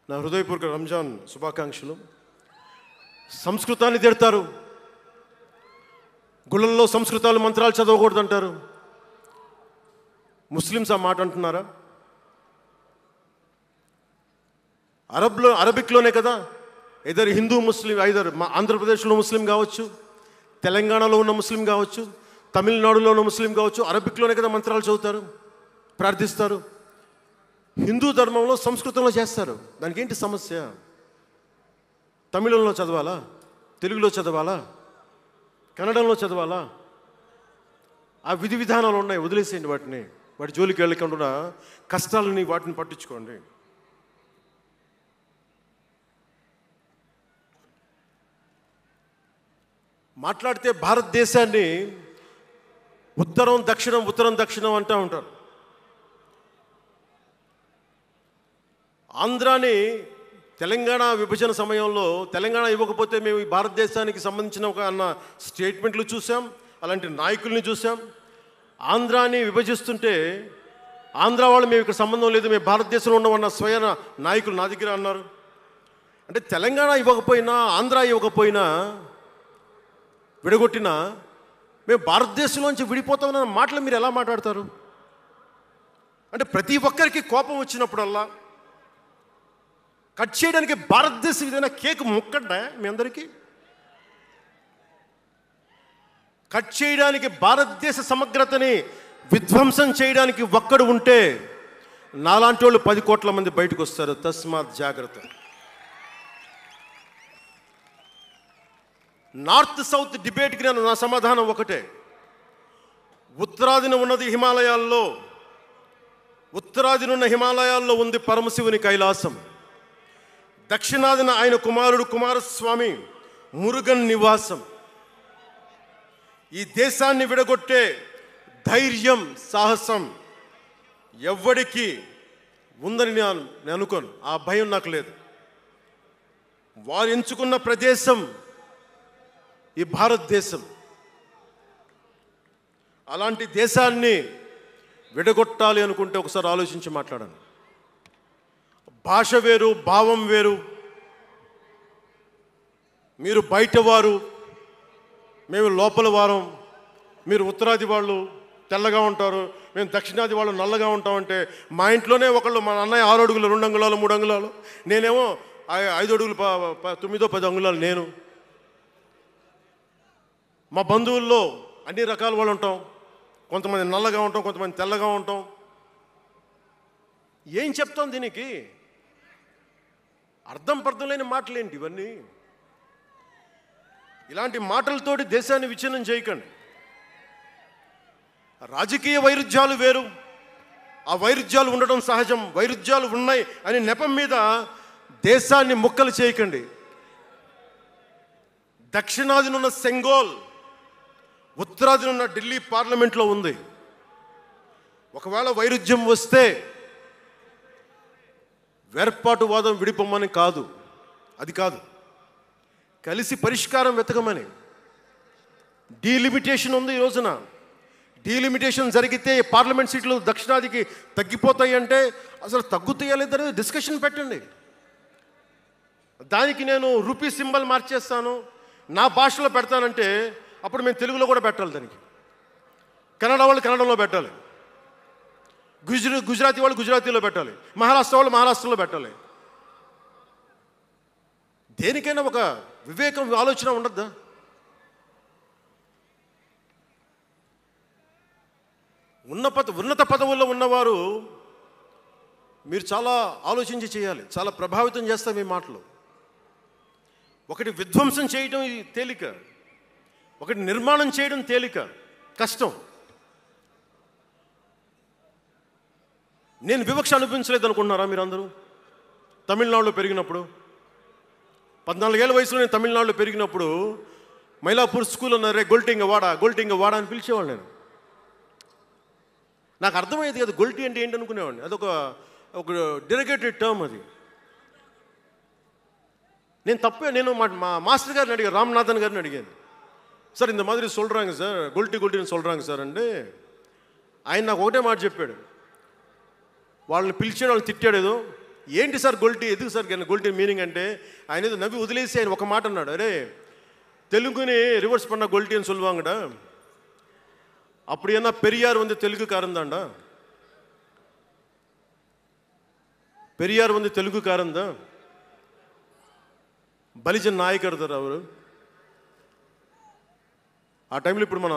నా హృదయపూర్వక రంజాన్ శుభాకాంక్షలు. సంస్కృతాన్ని తిడతారు, గుళ్ళల్లో సంస్కృతాలు మంత్రాలు చదవకూడదంటారు. ముస్లిమ్స్ ఆ మాట అంటున్నారా? అరబిక్లోనే కదా, ఇద్దరు హిందూ ముస్లిం, ఐదర్ ఆంధ్రప్రదేశ్లో ముస్లిం కావచ్చు, తెలంగాణలో ఉన్న ముస్లిం కావచ్చు, తమిళనాడులో ఉన్న ముస్లిం కావచ్చు, అరబిక్లోనే కదా మంత్రాలు చదువుతారు, ప్రార్థిస్తారు. హిందూ ధర్మంలో సంస్కృతంలో చేస్తారు. దానికి ఏంటి సమస్య? తమిళంలో చదవాలా, తెలుగులో చదవాలా, కన్నడంలో చదవాలా? ఆ విధి విధానాలు ఉన్నాయి, వదిలేసేయండి వాటిని. వాటి జోలికి వెళ్ళకుండా కష్టాలని వాటిని పట్టించుకోండి. మాట్లాడితే భారతదేశాన్ని ఉత్తరం దక్షిణం అంటూ ఉంటారు. ఆంధ్రాని తెలంగాణ విభజన సమయంలో తెలంగాణ ఇవ్వకపోతే మేము ఈ భారతదేశానికి సంబంధించిన ఒక అన్న స్టేట్మెంట్లు చూసాం, అలాంటి నాయకుల్ని చూసాం. ఆంధ్రాని విభజిస్తుంటే ఆంధ్ర వాళ్ళు మేము ఇక్కడ సంబంధం లేదు, మేము భారతదేశంలో ఉన్నామన్న స్వయం నాయకులు నా దగ్గర అన్నారు. అంటే తెలంగాణ ఇవ్వకపోయినా, ఆంధ్ర ఇవ్వకపోయినా, విడగొట్టినా మేము భారతదేశంలోంచి విడిపోతామన్న మాటలు మీరు ఎలా మాట్లాడతారు? అంటే ప్రతి ఒక్కరికి కోపం వచ్చినప్పుడల్లా కట్ చేయడానికి భారతదేశం ఏదైనా కేక్ ముక్కడ్డా మీ అందరికీ? కట్ చేయడానికి, భారతదేశ సమగ్రతని విధ్వంసం చేయడానికి ఒక్కడు ఉంటే నాలాంటి వాళ్ళు 10 కోట్ల మంది బయటకు వస్తారు. తస్మాత్ జాగ్రత్త. నార్త్ సౌత్ డిబేట్కి నా సమాధానం ఒకటే. ఉత్తరాదిన ఉన్నది హిమాలయాల్లో, ఉత్తరాదినున్న హిమాలయాల్లో ఉంది పరమశివుని కైలాసం. దక్షిణాదిన ఆయన కుమారుడు కుమారస్వామి మురుగన్ నివాసం. ఈ దేశాన్ని విడగొట్టే ధైర్యం, సాహసం ఎవ్వడికి ఉందని నేను అనుకోను. ఆ భయం నాకు లేదు. వారు ఎంచుకున్న ప్రదేశం ఈ భారతదేశం. అలాంటి దేశాన్ని విడగొట్టాలి అనుకుంటే ఒకసారి ఆలోచించి మాట్లాడండి. భాష వేరు, భావం వేరు. మీరు బయటవారు, మేము లోపల వారం. మీరు ఉత్తరాది వాళ్ళు తెల్లగా ఉంటారు, మేము దక్షిణాది వాళ్ళు నల్లగా ఉంటామంటే, మా ఇంట్లోనే ఒకళ్ళు, మా అన్నయ్య 6 అడుగులు 2 అంగుళాలు 3 అంగుళాలు, నేనేమో 5 అడుగులు 9-10 అంగుళాలు నేను. మా బంధువుల్లో అన్ని రకాల వాళ్ళు ఉంటాం. కొంతమంది నల్లగా ఉంటాం, కొంతమంది తెల్లగా ఉంటాం. ఏం చెప్తాం దీనికి? అర్థం పర్థం లేని మాటలేంటి ఇవన్నీ? ఇలాంటి మాటలతోటి దేశాన్ని విచ్ఛిన్నం చేయకండి. రాజకీయ వైరుధ్యాలు వేరు, ఆ వైరుధ్యాలు ఉండడం సహజం. వైరుధ్యాలు ఉన్నాయి అని నెపం మీద దేశాన్ని ముక్కలు చేయకండి. దక్షిణాదినున్న సెంగోల్, ఉత్తరాదినున్న ఢిల్లీ పార్లమెంట్లో ఉంది. ఒకవేళ వైరుధ్యం వస్తే వేర్పాటువాదం విడిపోమని కాదు, అది కాదు, కలిసి పరిష్కారం వెతకమని. డీలిమిటేషన్ ఉంది ఈ రోజున. డీలిమిటేషన్ జరిగితే పార్లమెంట్ సీట్లు దక్షిణాదికి తగ్గిపోతాయి అంటే అసలు తగ్గుతాయా లేదని డిస్కషన్ పెట్టండి. దానికి నేను రూపీ సింబల్ మార్చేస్తాను, నా భాషలో పెడతానంటే అప్పుడు మేము తెలుగులో కూడా పెట్టాలి. దానికి కన్నడ వాళ్ళు కన్నడంలో పెట్టాలి, గుజరాతీ వాళ్ళు గుజరాతీలో పెట్టాలి, మహారాష్ట్ర వాళ్ళు మహారాష్ట్రలో పెట్టాలి. దేనికైనా ఒక వివేకం, ఆలోచన ఉండద్దా? ఉన్నత పదవుల్లో ఉన్నవారు మీరు చాలా ఆలోచించి చేయాలి. చాలా ప్రభావితం చేస్తాయి మీ మాటలు. ఒకటి విధ్వంసం చేయడం తేలిక, ఒకటి నిర్మాణం చేయడం తేలిక, కష్టం. నేను వివక్ష అనిపించలేదు అనుకుంటున్నారా మీరందరూ? తమిళనాడులో పెరిగినప్పుడు 14 ఏళ్ళ వయసులో నేను తమిళనాడులో పెరిగినప్పుడు మైలాపూర్ స్కూల్ అన్నారే, గొల్టింగ వాడ అని పిలిచేవాడు. నేను నాకు అర్థమయ్యేది కదా గొల్టీ అంటే ఏంటి అనుకునేవాడిని. అదొక డెరిగేటెడ్ టర్మ్. అది నేను మా మాస్టర్ గారిని అడిగాను, రామ్నాథన్ గారిని అడిగాను, సార్ இந்த மாதிரி சொல்கிறாங்க సార్, గొల్టీని சொல்கிறாங்க సార్ అంటే ఆయన నాకు ఒకటే మాట చెప్పాడు. వాళ్ళని పిలిచాడు, వాళ్ళని తిట్టాడు. ఏదో ఏంటి సార్ గొల్టీ, ఎందుకు సార్ గొల్టీ మీనింగ్ అంటే ఆయన ఏదో నవ్వి వదిలేసి ఆయన ఒక మాట అన్నాడు, అరే தெலுங்குని రివర్స్ பண்ண గొల్టీని சொல்லுவாங்கடா, அப்படி என்ன பெரியார் வந்து தெலுங்குக்காரன் தான்டா, பெரியார் வந்து தெலுங்குக்காரன் தான், బలిజన్ నాయకర్ సార్ అవరు. ఆ టైంలో ఇప్పుడు మన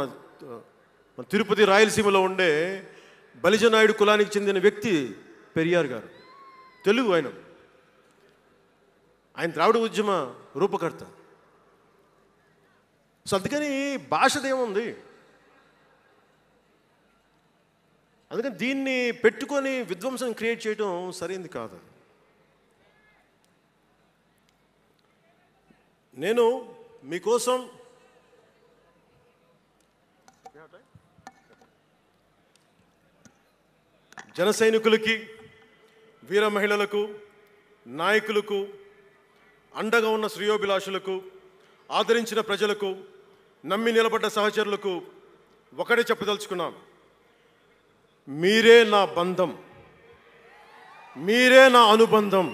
తిరుపతి రాయలసీమలో ఉండే బలిజ నాయుడు కులానికి చెందిన వ్యక్తి పెరియార్ గారు, తెలుగు. ఆయన ద్రావిడ ఉద్యమ రూపకర్త. సో అందుకని భాషదేముంది, అందుకని దీన్ని పెట్టుకొని విధ్వంసం క్రియేట్ చేయడం సరైనది కాదు. నేను మీకోసం జన సైనికులకి, వీర మహిళలకు, నాయకులకు, అండగా ఉన్న శ్రేయోభిలాషులకు, ఆదరించిన ప్రజలకు, నమ్మి నిలబడ్డ సహచరులకు ఒకటే చెప్పదలుచుకున్నాం, మీరే నా బంధం, మీరే నా అనుబంధం,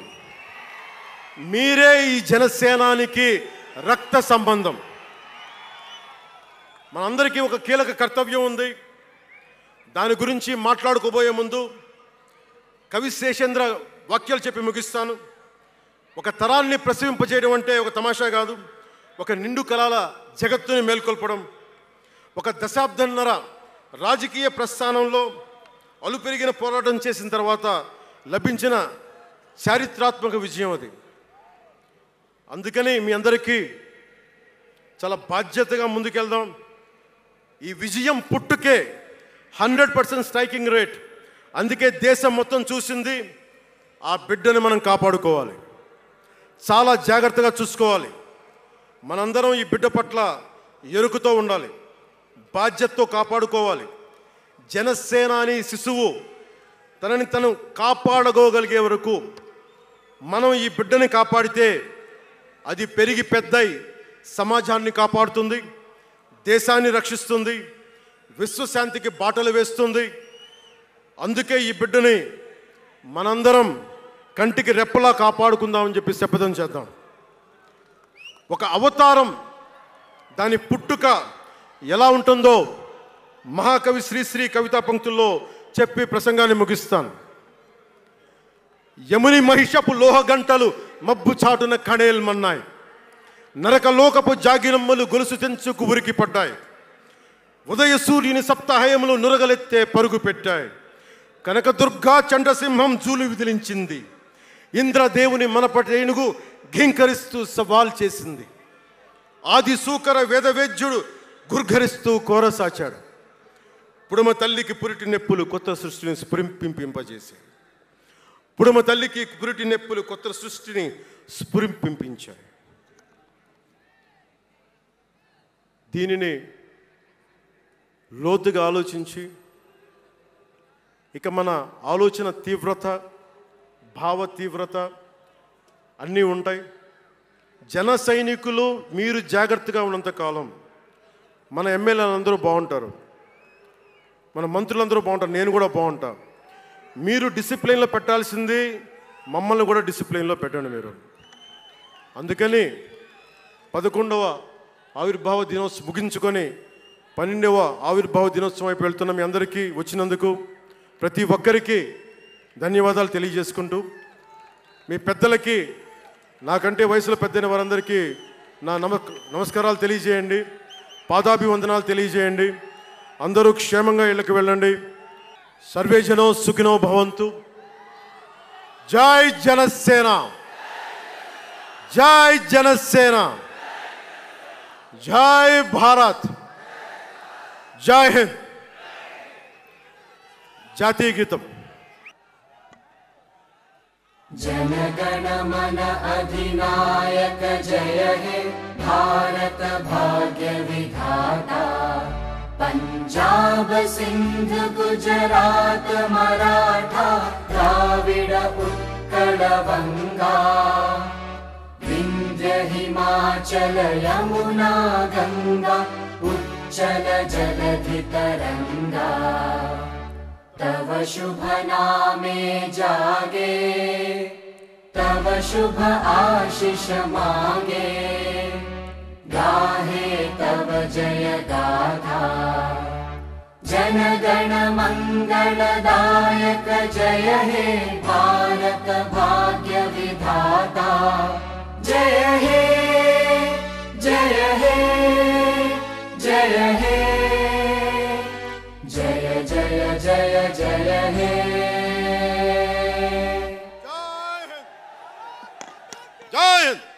మీరే ఈ జనసేనానికి రక్త సంబంధం. మనందరికీ ఒక కీలక కర్తవ్యం ఉంది. దాని గురించి మాట్లాడుకోబోయే ముందు కవి శేషేంద్ర వాక్యాలు చెప్పి ముగిస్తాను. ఒక తరాన్ని ప్రసవింపజేయడం అంటే ఒక తమాషా కాదు, ఒక నిండు కళల జగత్తుని మేల్కొల్పడం. ఒక దశాబ్దన్నర రాజకీయ ప్రస్థానంలో అలుపెరిగిన పోరాటం చేసిన తర్వాత లభించిన చారిత్రాత్మక విజయం అది. అందుకని మీ అందరికీ చాలా బాధ్యతగా ముందుకెళ్దాం. ఈ విజయం పుట్టుకే 100% స్ట్రైకింగ్ రేట్. అందుకే దేశం మొత్తం చూసింది. ఆ బిడ్డని మనం కాపాడుకోవాలి, చాలా జాగ్రత్తగా చూసుకోవాలి. మనందరం ఈ బిడ్డ పట్ల ఎరుకుతో ఉండాలి, బాధ్యతతో కాపాడుకోవాలి. జనసేనాని శిశువు తనని తను కాపాడుకోగలిగే వరకు మనం ఈ బిడ్డని కాపాడితే అది పెరిగి పెద్దై సమాజాన్ని కాపాడుతుంది, దేశాన్ని రక్షిస్తుంది, విశ్వశాంతికి బాటలు వేస్తుంది. అందుకే ఈ బిడ్డని మనందరం కంటికి రెప్పలా కాపాడుకుందామని చెప్పి శపథం చేద్దాం. ఒక అవతారం, దాని పుట్టుక ఎలా ఉంటుందో మహాకవి శ్రీశ్రీ కవితా పంక్తుల్లో చెప్పి ప్రసంగాన్ని ముగిస్తాను. యముని మహిషపు లోహ గంటలు మబ్బు చాటున కణేల్మన్నాయి, నరకలోకపు జాగిరమ్మలు గొలుసు తెంచుకు ఉరికి పడ్డాయి, ఉదయ సూర్యుని సప్తాహయములు నురగలెత్తే పరుగు పెట్టాయి, కనకదుర్గా చండసింహం జూలు విదిలించింది, ఇంద్రదేవుని మనపటి ఏనుగు ఘీంకరిస్తూ సవాల్ చేసింది, ఆది సూకర వేదవేద్యుడు గుర్ఘరిస్తూ కోరసాచాడు, పుడమ తల్లికి పురిటి నెప్పులు కొత్త సృష్టిని స్ఫురింపింపజేశాయి, పుడమ తల్లికి పురిటి నెప్పులు కొత్త సృష్టిని స్ఫురింపించాయి. దీనిని లోతుగా ఆలోచించి, ఇక మన ఆలోచన తీవ్రత, భావ తీవ్రత అన్నీ ఉంటాయి. జన సైనికులు మీరు జాగ్రత్తగా ఉన్నంతకాలం మన ఎమ్మెల్యేలు అందరూ బాగుంటారు, మన మంత్రులందరూ బాగుంటారు, నేను కూడా బాగుంటా. మీరు డిసిప్లిన్లో పెట్టాల్సింది మమ్మల్ని కూడా డిసిప్లిన్లో పెట్టండి మీరు. అందుకని 11వ ఆవిర్భావ దినోత్సవం ముగించుకొని 12వ ఆవిర్భావ దినోత్సవం వైపు వెళ్తున్న మీ అందరికీ వచ్చినందుకు ప్రతి ఒక్కరికి ధన్యవాదాలు తెలియజేసుకుంటూ, మీ పెద్దలకి, నాకంటే వయసులో పెద్దైన వారందరికీ నా నమస్కారాలు తెలియజేయండి, పాదాభివందనాలు తెలియజేయండి. అందరూ క్షేమంగా ఇళ్ళకి వెళ్ళండి. సర్వే జనో సుఖినో భవంతు. జై జనసేన, జై జనసేన, జై భారత్, జై హింద్. జాతీయ గీతం. जनगण मन अधिनायक जय हे भारत भाग्य विधाता, पंजाब सिंध गुजरात मराठा द्राविड उत्कल बंगा, विंध्य हिमाचल यमुना गंगा उच्चल जलधि तरंगा तव शुभ नामे जागे तव शुभ आशीष मांगे गाहे तव जय गाथा जन गण मंगलदायक जय हे भारत भाग्य विधाता जय हे जय हे जय हे जय जय जय जय हे जय हिंद।